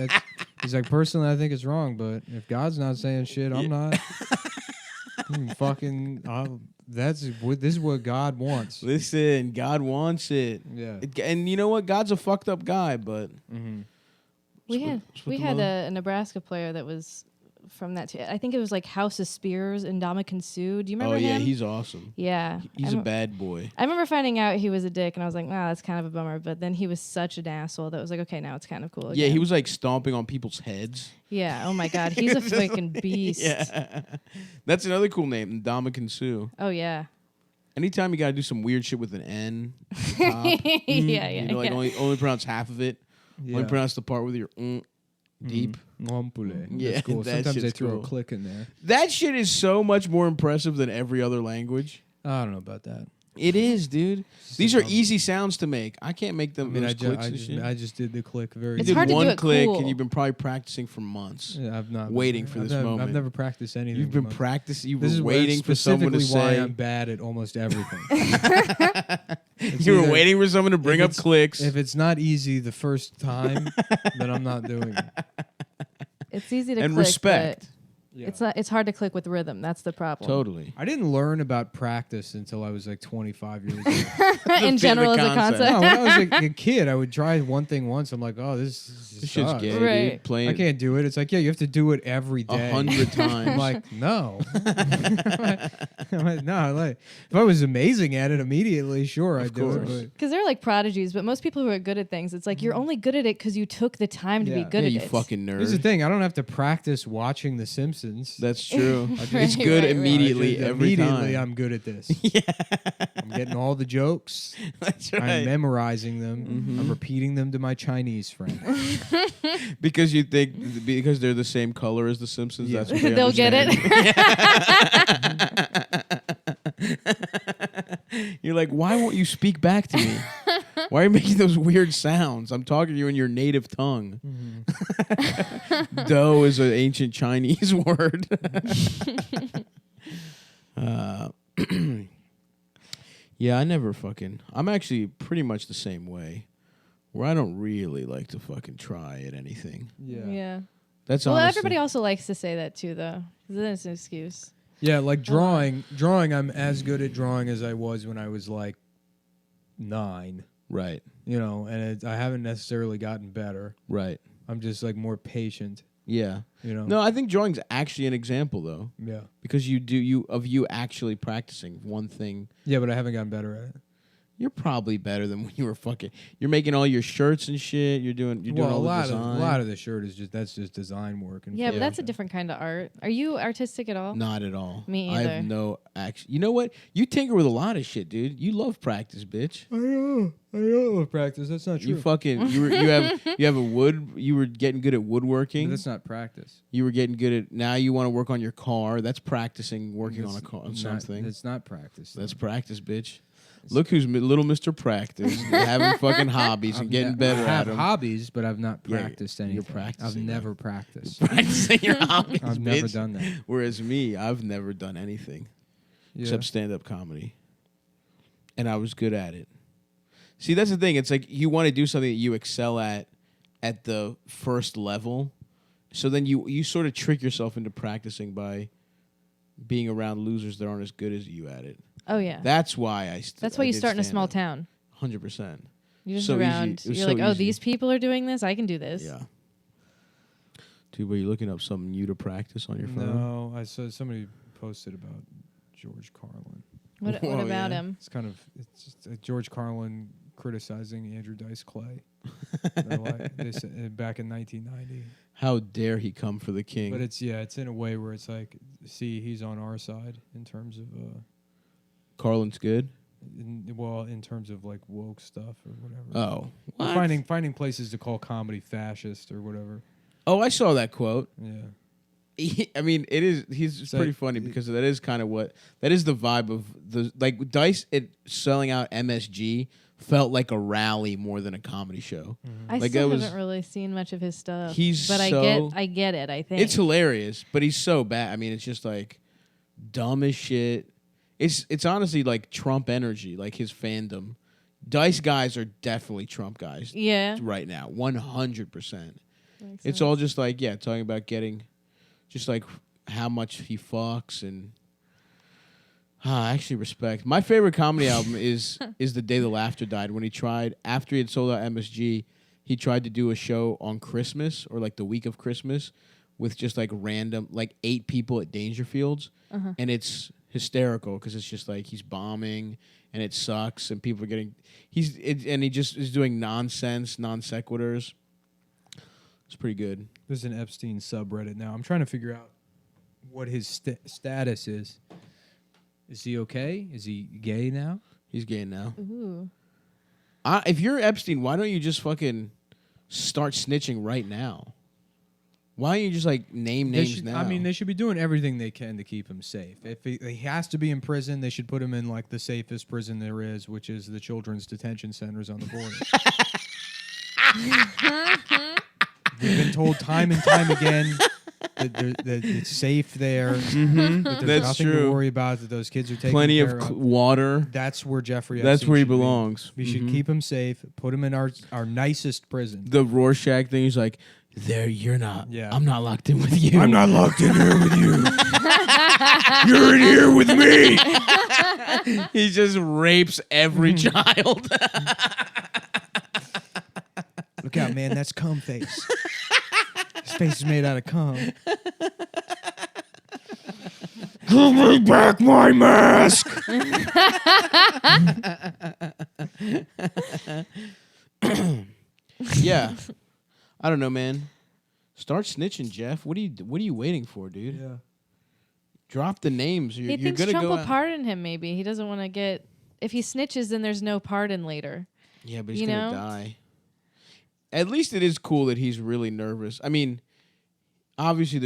he's like, personally, I think it's wrong, but if God's not saying shit, I'm not. This is what God wants. Listen, God wants it. Yeah. And you know what? God's a fucked up guy, but Mm-hmm. We Split- had split we them had up. a Nebraska player that was from that. I think it was like House of Spears and Dominican Sue. Do you remember oh yeah, him? he's awesome. Yeah. He's a bad boy. I remember finding out he was a dick, and I was like, wow, that's kind of a bummer. But then he was such an asshole that was like, okay, now it's kind of cool. Yeah, again. he was like stomping on people's heads. Yeah. Oh my God, he's a freaking beast. Yeah, that's another cool name, Dominican Sue. Oh yeah. Anytime you gotta do some weird shit with an N. At the top, you know, like only pronounce half of it. Yeah. Only pronounce the part with your deep. Ompule. Yeah, That's cool. that Sometimes they shit's throw cool. a click in there. That shit is so much more impressive than every other language. I don't know about that. It is, dude. It's These are dumb. easy sounds to make. I can't make them. I mean, those clicks and shit. I just did the click very. You It's did hard to do one it click, cool. and you've been probably practicing for months. Yeah, I've not waiting for this moment. I've never practiced anything. You've been much. practicing. You This is were waiting for someone to specifically why say. I'm bad at almost everything. You were either- waiting for someone to bring if up it's- clicks. If it's not easy the first time, then I'm not doing it. It's easy to And click, respect. but it's hard to click with rhythm. That's the problem. Totally. I didn't learn about practice until I was like 25 years old. In general, as a concept. concept. No, when I was a kid, I would try one thing once. I'm like, oh, this This shit's sucks. gay, Right. dude. Playing I can't do it. It's like, yeah, you have to do it every day. 100 times. I'm like, no. No, like if I was amazing at it immediately, sure, I'd do course. it. Because they're like prodigies, but most people who are good at things, it's like you're only good at it because you took the time to be Yeah. good yeah, at you it. fucking But nerd. here's the thing: I don't have to practice watching The Simpsons. That's true. Right, It's good right, right. immediately every Immediately, time. I'm good at this. Yeah. I'm getting all the jokes. That's I'm right. memorizing them. I'm repeating them to my Chinese friend. Because you think because they're the same color as the Simpsons, Yeah. that's what they They'll get it. You're like, why won't you speak back to me? Why are you making those weird sounds? I'm talking to you in your native tongue. Dough is an ancient Chinese word. Yeah, I'm actually pretty much the same way. Where I don't really like to fucking try at anything. Yeah. That's Well, honestly. everybody also likes to say that too, though. 'Cause then it's an excuse. Yeah, like drawing. I'm as good at drawing as I was when I was like 9. Right, You know, and I haven't necessarily gotten better. right. I'm just like more patient. Yeah. You know. No, I think drawing's actually an example though. Yeah. Because you actually practicing one thing. Yeah, but I haven't gotten better at it. You're probably better than when you were fucking. You're making all your shirts and shit. You're doing all the design. a lot of the shirt is just design work. And Yeah, but Yeah. that's a different kind of art. Are you artistic at all? Not at all. Me I either. have no action. You know what? You tinker with a lot of shit, dude. You love practice, bitch. I know with practice. That's not true. You fucking you have a wood. You were getting good at woodworking. But that's not practice. You were getting good at. Now you want to work on your car. That's practicing working on a car on something. It's not practice. That's practice, bitch. Look who's little Mr. Practice, having fucking hobbies and getting better I have at them. hobbies, but I've not Yeah, practiced you're anything. I've practicing never practiced. Practicing your hobbies, I've bitch. never done that. Whereas me, I've never done anything Yeah. except stand-up comedy, and I was good at it. See, that's the thing. It's like you want to do something that you excel at the first level, so then you sort of trick yourself into practicing by being around losers that aren't as good as you at it. Oh yeah. That's why That's why you start in a small town. 100%. You're just So easy. around. It was You're so like, oh, easy. these people are doing this. I can do this. Yeah. Dude, were you looking up something new to practice on your phone? No, I saw somebody posted about George Carlin. What Whoa, about yeah. him? It's just George Carlin criticizing Andrew Dice Clay. They're like, they said, back in 1990. How dare he come for the king? But it's in a way where it's like, see, he's on our side in terms of Carlin's good? in terms of like woke stuff or whatever. Oh. What? Finding places to call comedy fascist or whatever. Oh, I saw that quote. Yeah. I mean, he's So pretty funny because that is kind of that is the vibe of the, like, Dice selling out MSG felt like a rally more than a comedy show. I Like, still that was- haven't really seen much of his stuff. He's but so- I get it. I think It's hilarious, but he's so bad. I mean, it's just like dumb as shit. It's honestly like Trump energy, like his fandom. Dice guys are definitely Trump guys Yeah. right now, 100%. Makes It's sense. all just like, yeah, talking about getting, just like how much he fucks and. I actually respect. My favorite comedy album is The Day the Laughter Died, when he tried, after he had sold out MSG, he tried to do a show on Christmas or like the week of Christmas with just like random, like 8 people at Dangerfields. And it's hysterical because it's just like he's bombing and it sucks and people are getting, and he just is doing nonsense, non sequiturs. It's pretty good. There's an Epstein subreddit now. I'm trying to figure out what his status is. Is he okay? Is he gay now? He's gay now. Ooh. If you're Epstein, why don't you just fucking start snitching right now? Why don't you just like name names now? I mean, they should be doing everything they can to keep him safe. If he has to be in prison, they should put him in like the safest prison there is, which is the children's detention centers on the border. We've been told time and time again that it's safe there. That there's That's nothing true. to worry about. That those kids are taking Plenty care of water. That's where Jeffrey. That's Epstein where he should be. belongs. We should keep him safe. Put him in our nicest prison. The Rorschach thing. He's like, there, you're not. Yeah. I'm not locked in with you. I'm not locked in here with you. You're in here with me. He just rapes every child. Look out, man. That's cum face. His face is made out of cum. Give me back my mask. Yeah. I don't know, man. Start snitching, Jeff. What are you waiting for, dude? Yeah. Drop the names. He You're thinks gonna Trump go will out. pardon him. Maybe he doesn't want to get. If he snitches, then there's no pardon later. Yeah, but he's You gonna know? die. At least it is cool that he's really nervous. I mean, obviously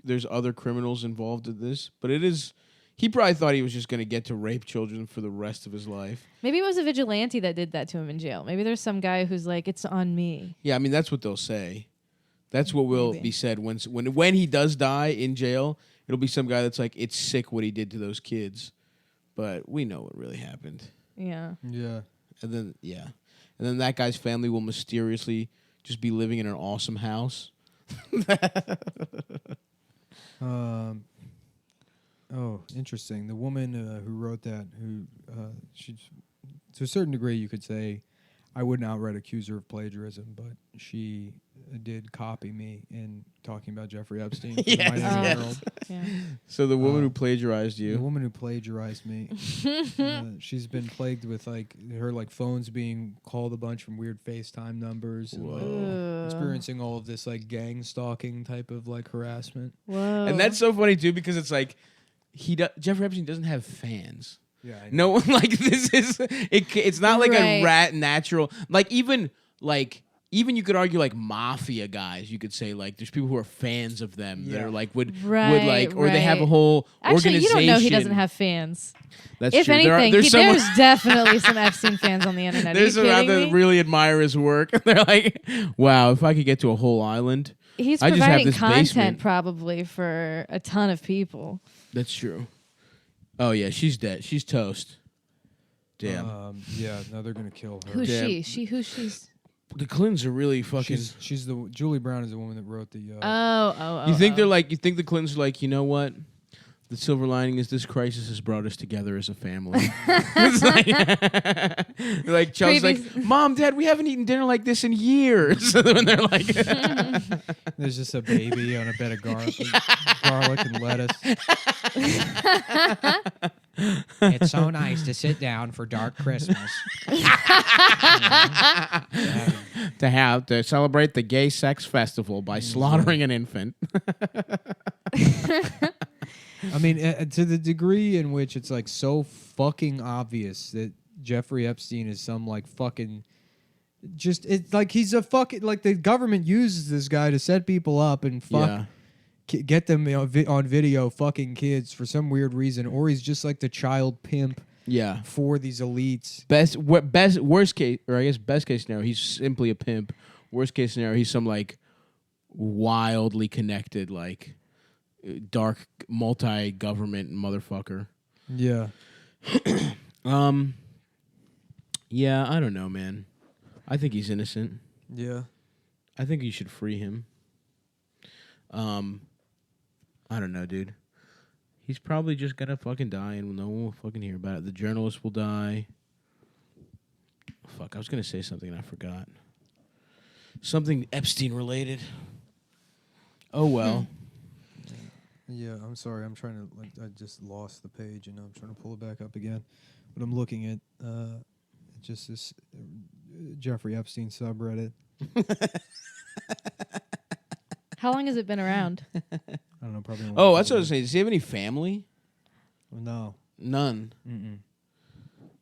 there's other criminals involved in this, but it is. He probably thought he was just gonna get to rape children for the rest of his life. Maybe it was a vigilante that did that to him in jail. Maybe there's some guy who's like, it's on me. Yeah, I mean that's what they'll say. That's what will Maybe. be said when he does die in jail. It'll be some guy that's like, it's sick what he did to those kids, but we know what really happened. Yeah. Yeah. And then that guy's family will mysteriously just be living in an awesome house. Oh, interesting. The woman who wrote that, she's to a certain degree, you could say, I wouldn't outright accuse her of plagiarism, but she did copy me in talking about Jeffrey Epstein. For Yes, My Name is yes. Earl. Yeah. So the woman who plagiarized The you. woman who plagiarized me, she's been plagued with her phones being called a bunch from weird FaceTime numbers and Ugh. experiencing all of this gang stalking type of harassment. Whoa. And that's so funny too because it's like Jeffrey Epstein doesn't have fans. Yeah, I No one this is it's not like a rat natural even you could argue mafia guys, you could say there's people who are fans of them that are would or they have a whole Actually, organization. you don't know he doesn't have fans. That's If true. anything, there's there's definitely some Epstein fans on the internet. there's Are some you out kidding there me? that really admire his work. They're like, wow, if I could get to a whole island. He's I just have providing this content basement. probably for a ton of people. That's true. Oh yeah, she's dead. She's toast. Damn. Yeah, now they're gonna kill her. Who's Damn. she? Who's she's? The Clintons are really fucking. She's the Julie Brown is the woman that wrote the. Oh. You think they're you think the Clintons are you know what? The silver lining is this crisis has brought us together as a family. It's like Chelsea's like, Mom, Dad, we haven't eaten dinner like this in years. When they're like, There's just a baby on a bed of garlic and lettuce. It's so nice to sit down for dark Christmas. to celebrate the gay sex festival by slaughtering an infant. I mean, to the degree in which it's so fucking obvious that Jeffrey Epstein is some fucking it's he's a fucking the government uses this guy to set people up and get them on video fucking kids for some weird reason, or he's just the child pimp for these elites. Worst case, or I guess best case scenario, he's simply a pimp. Worst case scenario, he's some wildly connected dark multi-government motherfucker. Yeah. Yeah, I don't know, man. I think he's innocent. Yeah. I think you should free him. I don't know, dude. He's probably just gonna fucking die and no one will fucking hear about it. The journalist will die. Fuck, I was gonna say something and I forgot. Something Epstein related. Oh well. Yeah, I'm sorry. I'm trying to I just lost the page and I'm trying to pull it back up again. But I'm looking at just this Jeffrey Epstein subreddit. How long has it been around? I don't know, probably. Oh, that's what I was saying. Does he have any family? No. None. Mm-mm.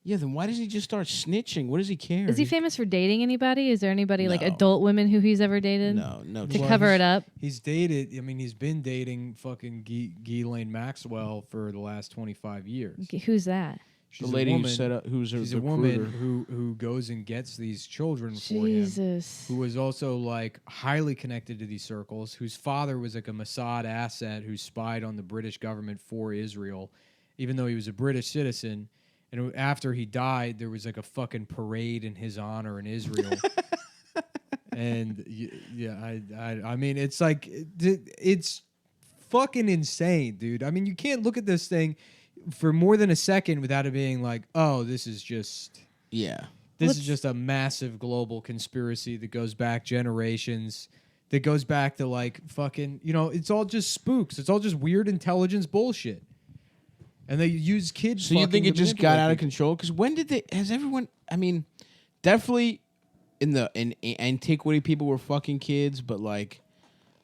Yeah, then why does he just start snitching? What does he care? Is he famous for dating anybody? Is there anybody like No. adult women who he's ever dated? No. To Well, cover it up. He's dated. I mean, he's been dating fucking Ghislaine Maxwell for the last 25 years. Who's that? She's The lady a who woman, set up, who's a she's a recruiter. woman who goes and gets these children for him. Jesus. Who was also like highly connected to these circles, whose father was like a Mossad asset who spied on the British government for Israel, even though he was a British citizen. And after he died, there was like a fucking parade in his honor in Israel. And I mean, it's like, it's fucking insane, dude. I mean, you can't look at this thing for more than a second without it being like, oh, this is just a massive global conspiracy that goes back generations, that goes back to like fucking, it's all just spooks. It's all just weird intelligence bullshit. And they use kids. So you think it just got out of control? Because when did has everyone, I mean, definitely in antiquity, people were fucking kids, but like,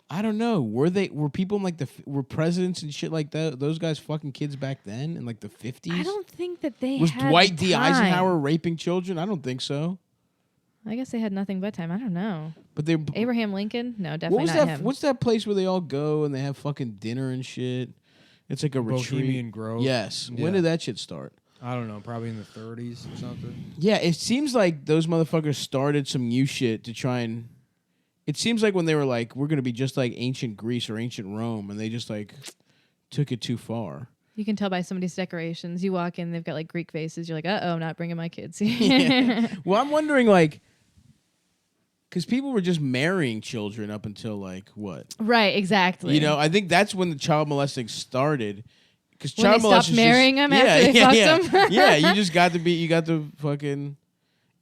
I don't know. Were people in like were presidents and shit like that? Those guys fucking kids back then in like the 50s? I don't think that they Was had Dwight D. time. Eisenhower raping children? I don't think so. I guess they had nothing but time. I don't know. But they Abraham Lincoln? No, definitely not him. What's that place where they all go and they have fucking dinner and shit? It's like a retreat. Bohemian Grove. Yes. Yeah. When did that shit start? I don't know. Probably in the 30s or something. Yeah, it seems like those motherfuckers started some new shit to try and... It seems like when they were like, we're going to be just like ancient Greece or ancient Rome, and they just like took it too far. You can tell by somebody's decorations. You walk in, they've got like Greek faces. You're like, I'm not bringing my kids. Yeah. Well, I'm wondering like... Because people were just marrying children up until like what? Right, exactly. I think that's when the child molesting started. Because When child they molesting stopped marrying them after they fucked them? Yeah, you got to fucking.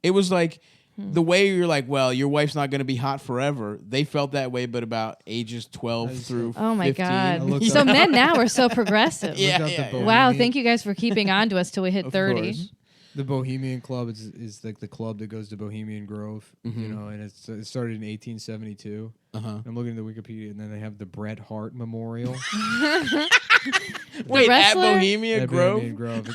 It was like the way you're like, well, your wife's not going to be hot forever. They felt that way, but about ages 12 through. Oh my 15. God! So men now are so progressive. Yeah. Wow, thank you guys for keeping on to us till we hit 30. Course. The Bohemian Club is like the club that goes to Bohemian Grove, and it started in 1872. I'm looking at the Wikipedia, and then they have the Bret Hart Memorial. Wait, at wrestler? Bohemian Grove? Bohemian Grove.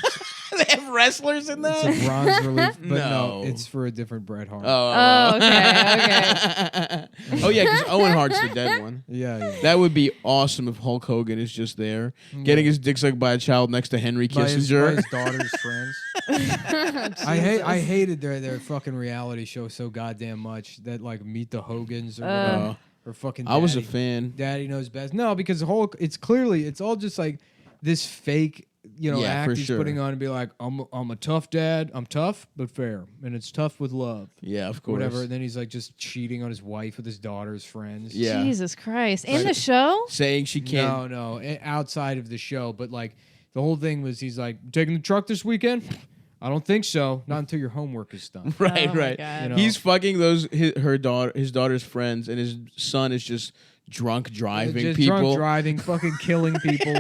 They have wrestlers in that? It's a bronze relief, but No. it's for a different Bret Hart. Oh, okay. Oh, yeah, because Owen Hart's the dead one. Yeah. That would be awesome if Hulk Hogan is just there, getting his dick sucked by a child next to Henry By Kissinger. his daughter's friends. I hated their fucking reality show so goddamn much that like Meet the Hogans or whatever, or fucking. I was a fan. Daddy Knows Best. No, because the whole it's all just like this fake. Act for he's sure. putting on and be like, I'm a tough dad. I'm tough but fair, and it's tough with love. Yeah, of course. Whatever. And then he's like just cheating on his wife with his daughter's friends. Yeah. Jesus Christ! In the show? Saying she can't. No, outside of the show, but like the whole thing was he's like, taking the truck this weekend. I don't think so. Not until your homework is done. Right, Oh my right. God. He's fucking his daughter's friends, and his son is just drunk driving Just people. drunk driving, fucking killing people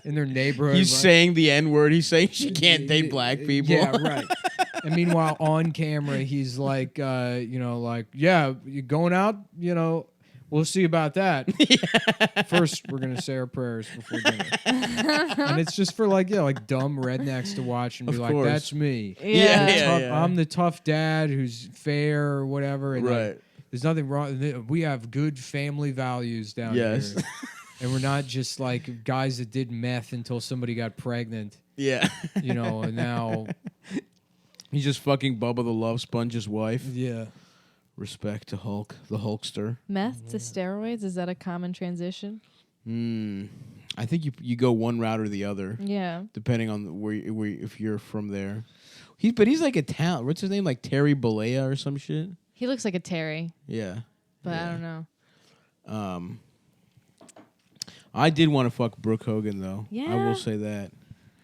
in their neighborhood. He's like- saying the N-word. He's saying she can't date black people. Yeah, right. And meanwhile, on camera, he's like, yeah, you going out? We'll see about that. First, we're gonna say our prayers before dinner. And it's just for like dumb rednecks to watch and be Of like, course. that's me. Yeah. I'm the tough dad who's fair or whatever. And like, Right. there's nothing wrong. We have good family values down Yes. here. And we're not just like guys that did meth until somebody got pregnant, Yeah. and now, He's just fucking Bubba the Love Sponge's wife. yeah. Respect to Hulk, the Hulkster. Meth to steroids? Is that a common transition? I think you go one route or the other, Yeah. depending on where if you're from there. He's like a talent. What's his name? Like Terry Bollea or some shit. He looks like a Terry, Yeah. but Yeah. I don't know. I did want to fuck Brooke Hogan though. I Yeah? will say that.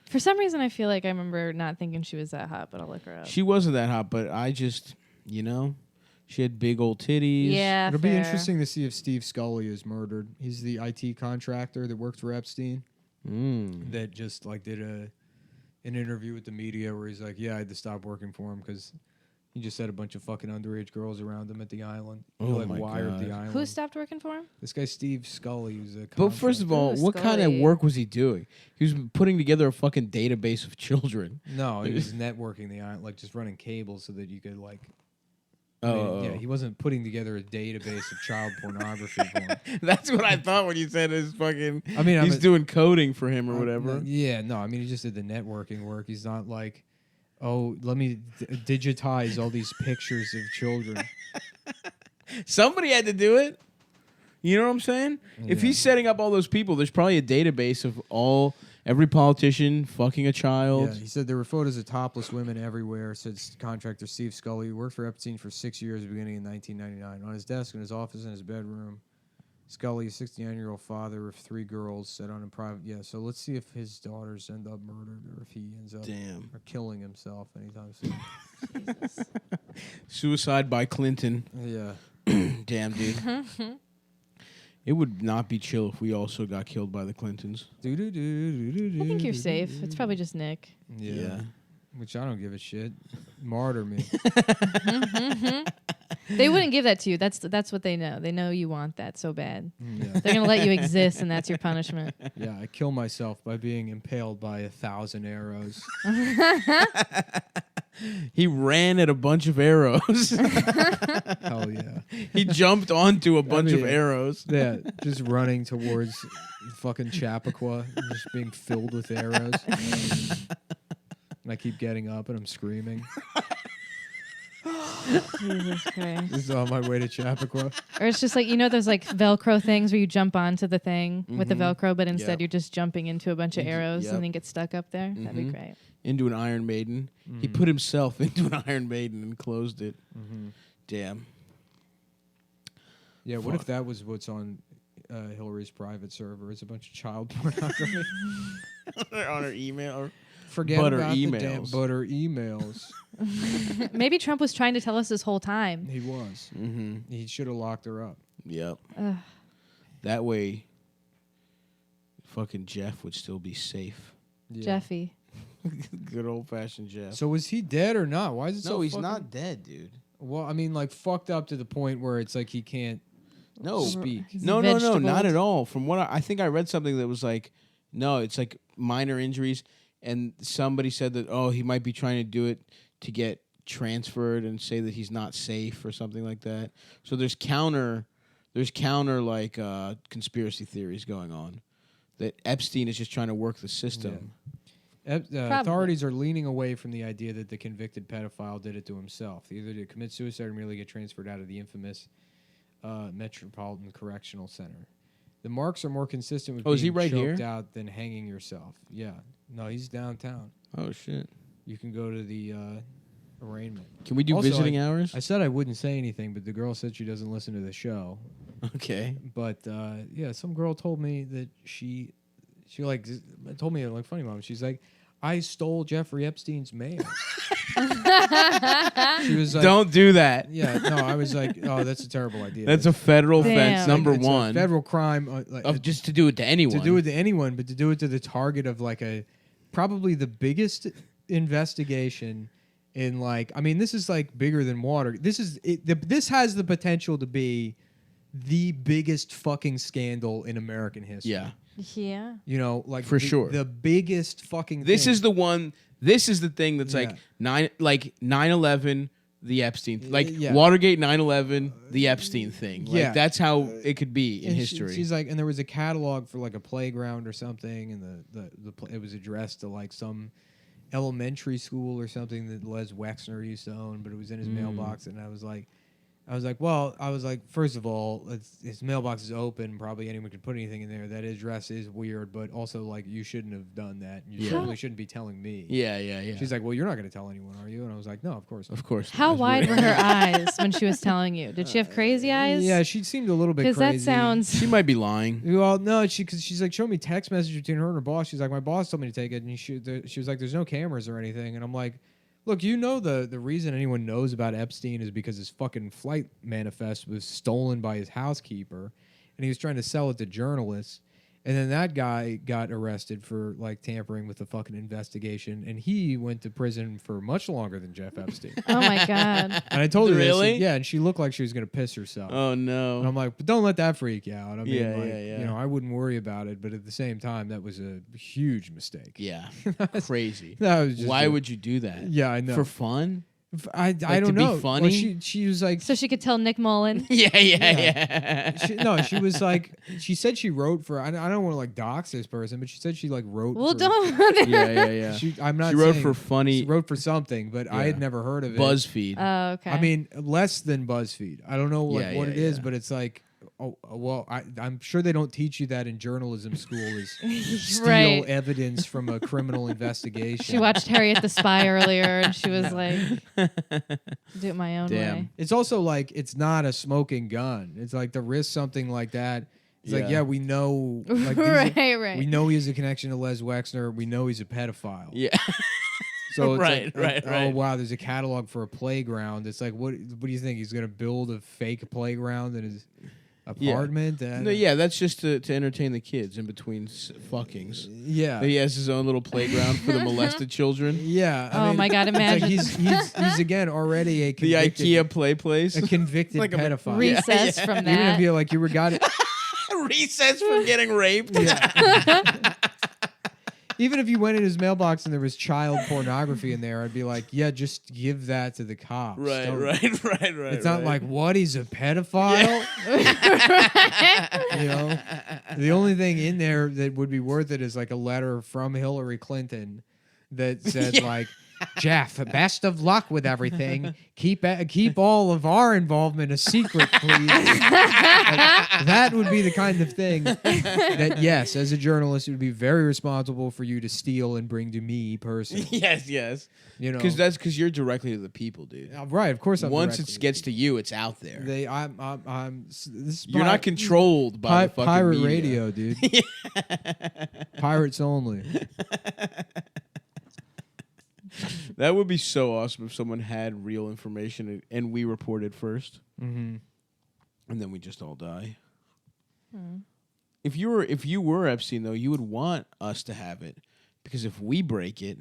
For some reason, I feel like I remember not thinking she was that hot, but I'll look her up. She wasn't that hot, but I just, she had big old titties. Yeah, It'll be fair. interesting to see if Steve Scully is murdered. He's the IT contractor that worked for Epstein that just like did an interview with the media where he's like, yeah, I had to stop working for him because He just had a bunch of fucking underage girls around him at the island. He Oh like my wired God. the island. Who stopped working for him? This guy Steve Scully, who's a But first of all, Ooh, what kind of Scully. work was he doing? He was putting together a fucking database of children. no, he was networking the island, like just running cables so that you could like. Oh, Yeah, he wasn't putting together a database of child pornography porn. that's what I thought when you said his fucking. I mean, he's doing coding for him or whatever. No, I mean, he just did the networking work. He's not like, oh, let me digitize all these pictures of children. Somebody had to do it. You know what I'm saying? If Yeah. he's setting up all those people, there's probably a database of every politician fucking a child. Yeah, he said there were photos of topless women everywhere, said contractor Steve Scully, who worked for Epstein for 6 years beginning in 1999. On his desk, in his office, in his bedroom, Scully, a 69-year-old father of 3 girls, said on a private... Yeah, so let's see if his daughters end up murdered or if he ends up or killing himself anytime soon. Jesus. Suicide by Clinton. Yeah. Damn, dude. It would not be chill if we also got killed by the Clintons. I think you're safe. It's probably just Nick. Yeah. Which I don't give a shit. Martyr me. They wouldn't give that to you. That's what they know. They know you want that so bad. Yeah. They're gonna let you exist, and that's your punishment. Yeah, I kill myself by being impaled by 1,000 arrows. He ran at a bunch of arrows. Hell yeah. He jumped onto a bunch of mean, arrows. Yeah, just running towards fucking Chappaqua and just being filled with arrows. And I keep getting up and I'm screaming. Jesus Christ. This is on my way to Chappaqua. Or it's just like, you know, those like Velcro things where you jump onto the thing with the Mhm. Velcro, but instead Yep. you're just jumping into a bunch of arrows Yep. and then get stuck up there. That'd be Mhm. great. Into an Iron Maiden. He put himself into an Iron Maiden and closed it. Damn. Yeah, what if that was what's on Hillary's private server? It's a bunch of child pornography. On her email. Forget Butter about the damn emails. butter emails. Maybe Trump was trying to tell us this whole time. He was. Mm-hmm. He should have locked her up. Yep. Ugh. That way, fucking Jeff would still be safe. Yeah. Jeffy. Good old fashioned Jeff. So was he dead or not? Why is it so No, he's fucking- not dead, dude. Well, I mean, like, fucked up to the point where it's like he can't No. speak. He's No, not vegetabled. at all. From what I think I read something that was like, no, it's like minor injuries. And somebody said that, oh, he might be trying to do it to get transferred and say that he's not safe or something like that. So there's counter like conspiracy theories going on that Epstein is just trying to work the system. Authorities are leaning away from the idea that the convicted pedophile did it to himself, either to commit suicide or merely get transferred out of the infamous Metropolitan Correctional Center. The marks are more consistent with Oh, is he being right choked here? out than hanging yourself. Yeah. No, he's downtown. Oh shit! You can go to the arraignment. Can we do Also, visiting hours? I said I wouldn't say anything, but the girl said she doesn't listen to the show. Okay. But yeah, some girl told me that she like told me like funny mom. She's like, I stole Jeffrey Epstein's mail. She was like, Don't do that. yeah, no. I was like, oh, that's a terrible idea. That's a federal Damn. offense, number It's a one. federal crime Of just to do it to anyone. to do it to anyone, but to do it to the target of like probably the biggest investigation in like. I mean, this is like bigger than water. This has the potential to be the biggest fucking scandal in American history. Yeah. Yeah. You know, like For sure. the biggest fucking. This thing. is the one. This is the thing that's Yeah. like 9/11, the Epstein, like Yeah. Watergate, 9/11, the Epstein thing. Like, Yeah. that's how it could be in And history. She's like, and there was a catalog for like a playground or something, and it was addressed to like some elementary school or something that Les Wexner used to own, but it was in his mailbox, and I was like, first of all, his mailbox is open. Probably anyone could put anything in there. That address is weird, but also like you shouldn't have done that. You Yeah. certainly shouldn't be telling me. yeah. She's like, well, you're not going to tell anyone, are you? And I was like, no, of course not. Of course. How That's wide weird. were her eyes when she was telling you? Did she have crazy eyes? Yeah, she seemed a little bit Because crazy. that sounds. She might be lying. Well, no, because she's like showing me text messages between her and her boss. She's like, my boss told me to take it, and she was like, there's no cameras or anything, and I'm like, look, you know the reason anyone knows about Epstein is because his fucking flight manifest was stolen by his housekeeper, and he was trying to sell it to journalists, And then that guy got arrested for like tampering with the fucking investigation, and he went to prison for much longer than Jeff Epstein. Oh my god. And I told her this, Really? and yeah, and she looked like she was gonna piss herself. Oh And no. I'm like, but don't let that freak you out. I mean, Yeah, like, yeah. you know, I wouldn't worry about it, but at the same time, that was a huge mistake. Yeah. Crazy. That was just Why would you do that? Yeah, I know. For fun? I to don't be know. funny? Well, she was like, So she could tell Nick Mullen. Yeah. she was like, she said she wrote for. I don't want to like dox this person, but she said she like wrote. Well, for, don't. Yeah. I'm not. She wrote saying- for funny She wrote for something, but I had Yeah. never heard of it. BuzzFeed. Oh, okay. I mean, less than BuzzFeed. I don't know like Yeah, what yeah, it is, yeah. but it's like, oh well, I'm sure they don't teach you that in journalism school. Is steal Right. evidence from a criminal investigation. She watched Harriet the Spy earlier, and she was like, "Do it my own Damn. way." It's also like it's not a smoking gun. It's like to risk something like that. It's like, Yeah. yeah, we know, like, these are- Right. we know he has a connection to Les Wexner. We know he's a pedophile. Yeah. So it's Right, like, right. Oh wow, there's a catalog for a playground. It's like, what do you think? He's gonna build a fake playground in his apartment? No, yeah, that's just to entertain the kids in between fuckings. Yeah. He has his own little playground for the molested children. Yeah. I Oh mean, my God, it's like imagine. he's again already a The convicted, IKEA play place. a convicted Like a pedophile. Recess Yeah. from Even if that. you like you were got it. Recess from getting raped. Even if you went in his mailbox and there was child pornography in there, I'd be like, yeah, just give that to the cops. Right. Don't- Right. It's not like, what, he's a pedophile? You know? The only thing in there that would be worth it is like a letter from Hillary Clinton that said like, Jeff, best of luck with everything. Keep all of our involvement a secret, please. Like, that would be the kind of thing that, yes, as a journalist, it would be very responsible for you to steal and bring to me personally. yes. You know, Because you're directly to the people, dude. right? Of course, I'm Once directly- it gets to you, it's out there. This is You're not controlled by the fucking pirate media. radio, dude. Pirates only. That would be so awesome if someone had real information and we reported first, Mm-hmm. and then we just all die. If you were Epstein, though, you would want us to have it because if we break it,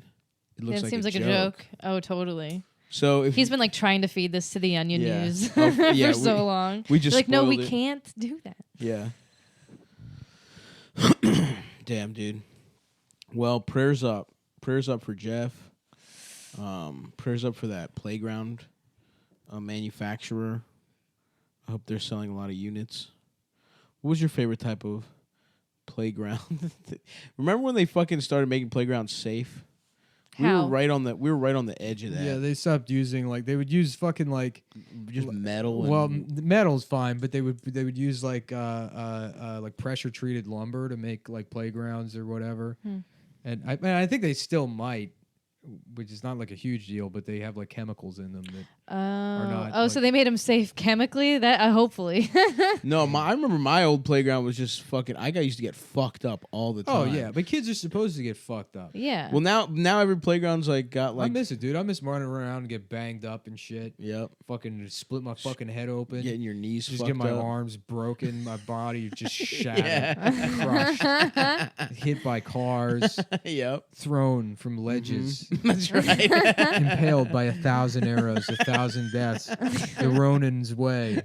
it looks It like seems a like joke. a joke. Oh, totally. So if He's been like trying to feed this to the Onion Yeah. News Oh, yeah, for so long. we just They're like, no, we spoiled it. can't do that. Yeah. Damn, dude. Well, prayers up. Prayers up for Jeff. Prayers up for that playground manufacturer. I hope they're selling a lot of units. What was your favorite type of playground? Remember when they fucking started making playgrounds safe? We How? were right on the edge of that. Yeah, they stopped using like they would use fucking like just metal. well, and metal's fine, but they would use like pressure treated lumber to make like playgrounds or whatever. And I think they still might, which is not like a huge deal, but they have like chemicals in them that not, Oh, so like- they made him safe chemically? That hopefully. no, I remember my old playground was just fucking. used to get fucked up all the time. Oh yeah, but kids are supposed to get fucked up. Yeah. Well, now every playground's like got I like. miss it, dude. I miss running around and get banged up and shit. Yep. Fucking split my fucking head open. Getting your knees Just fucked get my up. arms broken, my body just shattered, Yeah. crushed, hit by cars, Yep. thrown from ledges, That's right. impaled by 1,000 arrows, 1,000 deaths. The Ronin's way.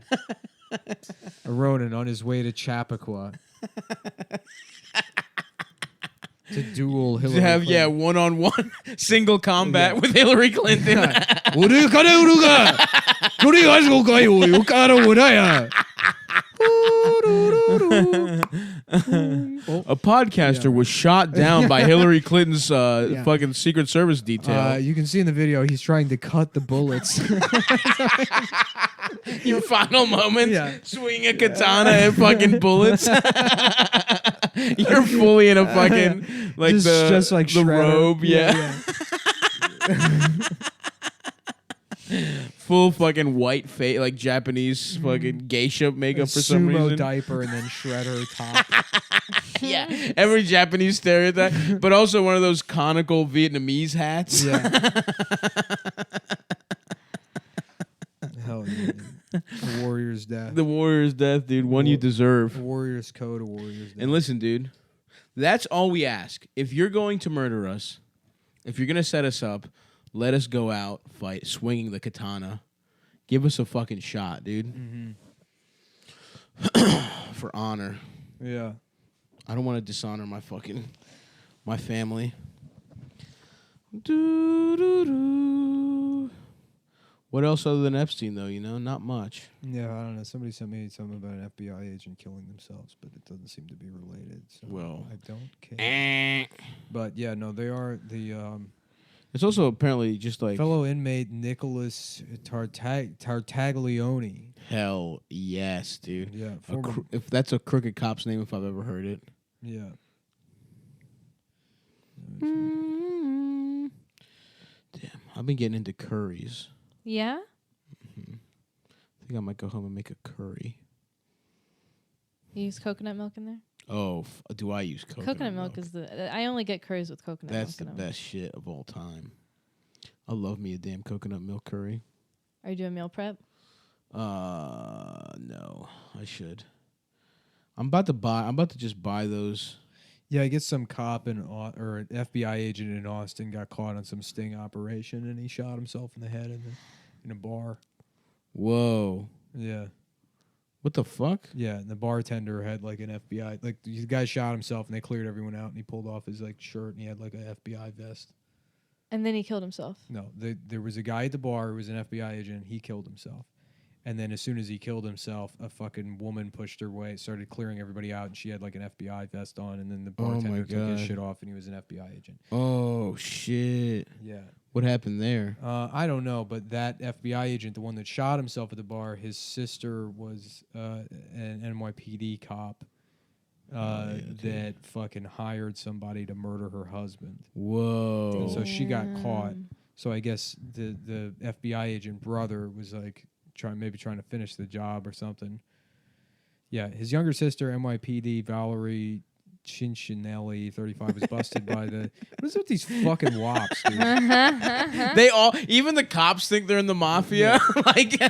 A Ronin on his way to Chappaqua. To duel Hillary to have Clinton. one-on-one single combat with Hillary Clinton. A podcaster was shot down by Hillary Clinton's fucking Secret Service detail. You can see in the video he's trying to cut the bullets. Your final moment, Yeah. swinging a katana at fucking bullets. You're fully in a fucking like just like the Shredder. robe, yeah. Full fucking white face, like Japanese fucking geisha makeup for some Sumo reason. diaper and then shredder top. Yeah, every Japanese stereotype, but also one of those conical Vietnamese hats. Yeah. Hell yeah. Dude. The warrior's death. The warrior's death, dude. One you deserve. A warrior's code, a warrior's death. And listen, dude, That's all we ask. If you're going to murder us, if you're going to set us up, let us go out, fight, swinging the katana. Give us a fucking shot, dude. For honor. Yeah. I don't want to dishonor my family. What else other than Epstein, though? Not much. Yeah, I don't know. Somebody sent me something about an FBI agent killing themselves, but it doesn't seem to be related. So I don't care. But yeah, no, they are the. It's also apparently just like fellow inmate Nicholas Tartaglione. Hell yes, dude. Yeah, if that's a crooked cop's name, if I've ever heard it. Yeah. Damn, I've been getting into curries. Yeah? I think I might go home and make a curry. You use coconut milk in there? Oh, do I use coconut milk? I only get curries with coconut milk. That's the best shit of all time. I love me a damn coconut milk curry. Are you doing meal prep? No, I should. I'm about to just buy those. Yeah, I guess some cop or an FBI agent in Austin got caught on some sting operation, and he shot himself in the head in a bar. Whoa. Yeah. What the fuck? Yeah, and the bartender had like an FBI, like the guy shot himself, and they cleared everyone out, and he pulled off his like shirt, and he had like an FBI vest. And then he killed himself. No, there was a guy at the bar who was an FBI agent. He killed himself. And then as soon as he killed himself, a fucking woman pushed her way, started clearing everybody out, and she had like an FBI vest on, and then the bartender took his shit off, and he was an FBI agent. Oh, shit. Yeah. What happened there? I don't know, but that FBI agent, the one that shot himself at the bar, his sister was an NYPD cop that fucking hired somebody to murder her husband. Whoa. And so she got caught. So I guess the FBI agent brother was like trying to finish the job or something. Yeah, his younger sister, NYPD Valerie Cincinnati, 35, was busted by the. What is it with these fucking wops, dude? They all, even the cops think they're in the mafia. Yeah. Like,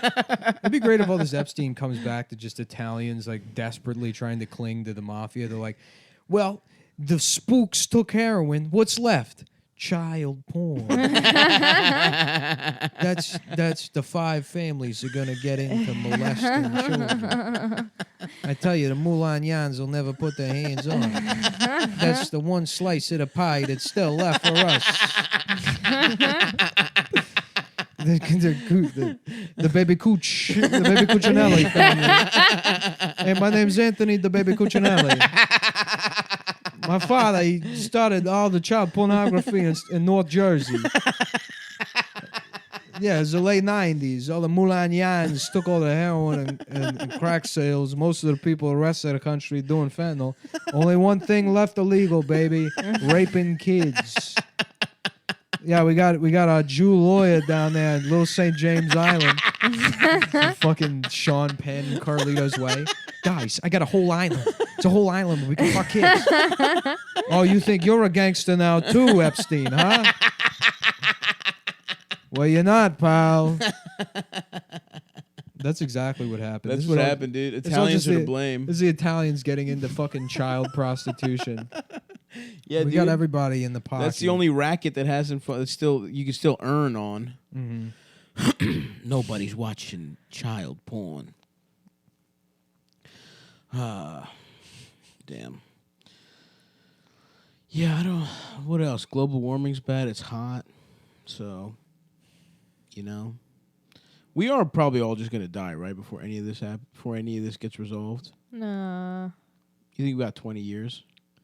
it'd be great if all this Epstein comes back to just Italians like desperately trying to cling to the mafia. They're like, well, the spooks took heroin. What's left? Child porn. That's the 5 families are gonna get into molesting children. I tell you, the Moulin-Yans will never put their hands on it. That's the one slice of the pie that's still left for us. The baby Cuccinelli family. Hey, my name's Anthony, the baby Cuccinelli. My father, he started all the child pornography in North Jersey. Yeah, it was the late 90s. All the Moulin-Yans took all the heroin and crack sales. Most of the people the rest of the country doing fentanyl. Only one thing left illegal, baby. Raping kids. Yeah, we got our Jew lawyer down there in Little St. James Island. Fucking Sean Penn, Carlito's Way. Guys, I got a whole island. It's a whole island where we can fuck kids. Oh, you think you're a gangster now too, Epstein, huh? Well, you're not, pal. That's exactly what happened. That's what happened, dude. Italians are to blame. This is the Italians getting into fucking child prostitution. Yeah, we got everybody in the pocket. That's the only racket that hasn't. It's still, you can still earn on. Mm-hmm. Nobody's watching child porn. Damn. Yeah, I don't. What else? Global warming's bad. It's hot, so we are probably all just gonna die right before any of this before any of this gets resolved. Nah. You think about 20 years?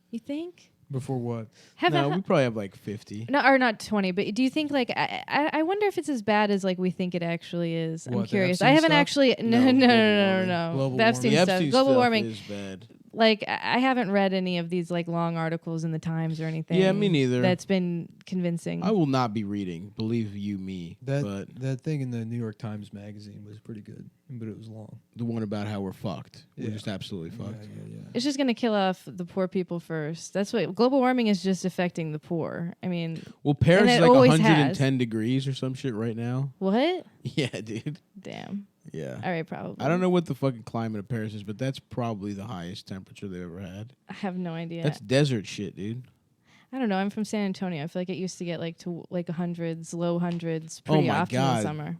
You think? Before what? No, we probably have like 50. No, or not 20. But do you think like I wonder if it's as bad as like we think it actually is? What, I'm curious. Epstein I haven't stuff? actually. No. Global The Epstein The stuff. Epstein Global stuff warming is bad. Like I haven't read any of these like long articles in the Times or anything. Yeah, me neither. That's been convincing. I will not be reading. Believe you me. That thing in the New York Times magazine was pretty good, but it was long. The one about how we're fucked. Yeah. We're just absolutely fucked. Yeah. It's just gonna kill off the poor people first. That's what global warming is, just affecting the poor. I mean, Well, Paris and is it like always 110 degrees or some shit right now. what? Yeah, dude. Damn. Yeah. All right, probably. I don't know what the fucking climate of Paris is, but that's probably the highest temperature they've ever had. I have no idea. That's desert shit, dude. I don't know. I'm from San Antonio. I feel like it used to get like to like hundreds, low hundreds, pretty my often in God. the summer.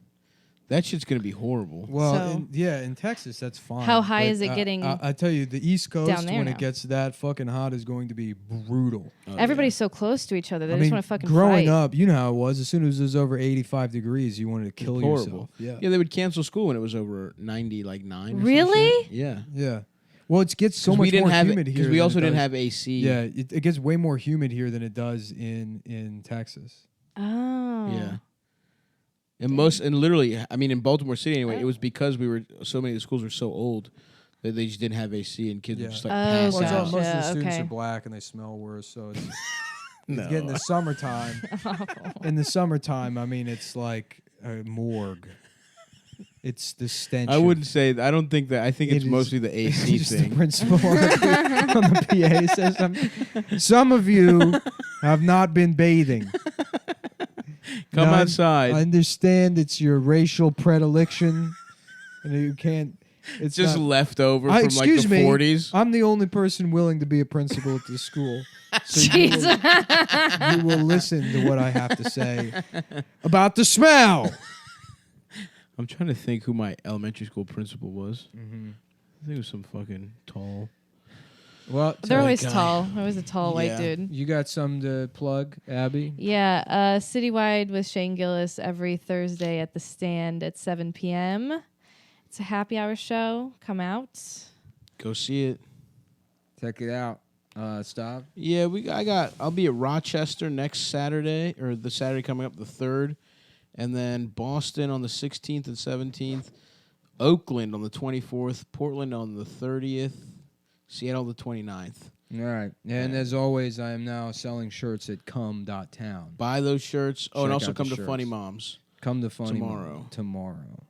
That shit's gonna be horrible. Well, So- in Texas, that's fine. How high But, is it getting I tell you, the East Coast, down there when now? it gets that fucking hot, is going to be brutal. Oh, Everybody's so close to each other. They I just mean, want to fucking growing fight. up, you know how it was. As soon as it was over 85 degrees, you wanted to kill horrible. yourself. Yeah, they would cancel school when it was over 90, like 9. or some Really? shit. Yeah. Yeah. Well, it gets so 'Cause much we didn't more have humid here. because we than also it didn't does- have AC. Yeah, it gets way more humid here than it does in Texas. Oh. Yeah. And literally, I mean, in Baltimore City anyway, it was because so many of the schools were so old that they just didn't have AC and kids would Yeah. just like Oh, pass Well, it's all, out. gotcha. most of the students Okay. are black and they smell worse, so it's, No. it's getting the summertime. In the summertime, I mean, it's like a morgue. It's the stench. I wouldn't say. I don't think that. I think It it's is- mostly the AC Just the thing. principal on the PA system. Some of you have not been bathing. Come Now, outside. I understand it's your racial predilection, and you can't. It's just not, left over I- from like excuse the me, 40s. I'm the only person willing to be a principal at this school. So Jesus. you will listen to what I have to say about the smell. I'm trying to think who my elementary school principal was. I think it was some fucking tall. Well, They're always guy. tall. Always a tall Yeah. white dude. you got some to plug, Abby? Yeah, Citywide with Shane Gillis every Thursday at the Stand at 7 p.m. It's a happy hour show. Come out. Go see it. Check it out. Stop. Yeah, I'll be at Rochester next Saturday, or the Saturday coming up, the 3rd, and then Boston on the 16th and 17th, Oakland on the 24th, Portland on the 30th, Seattle the 29th. All right. And as always, I am now selling shirts at Cumtown. Buy those shirts. Oh, Check and also out come the to Funny shirts. Moms. Come to Funny Tomorrow. Tomorrow.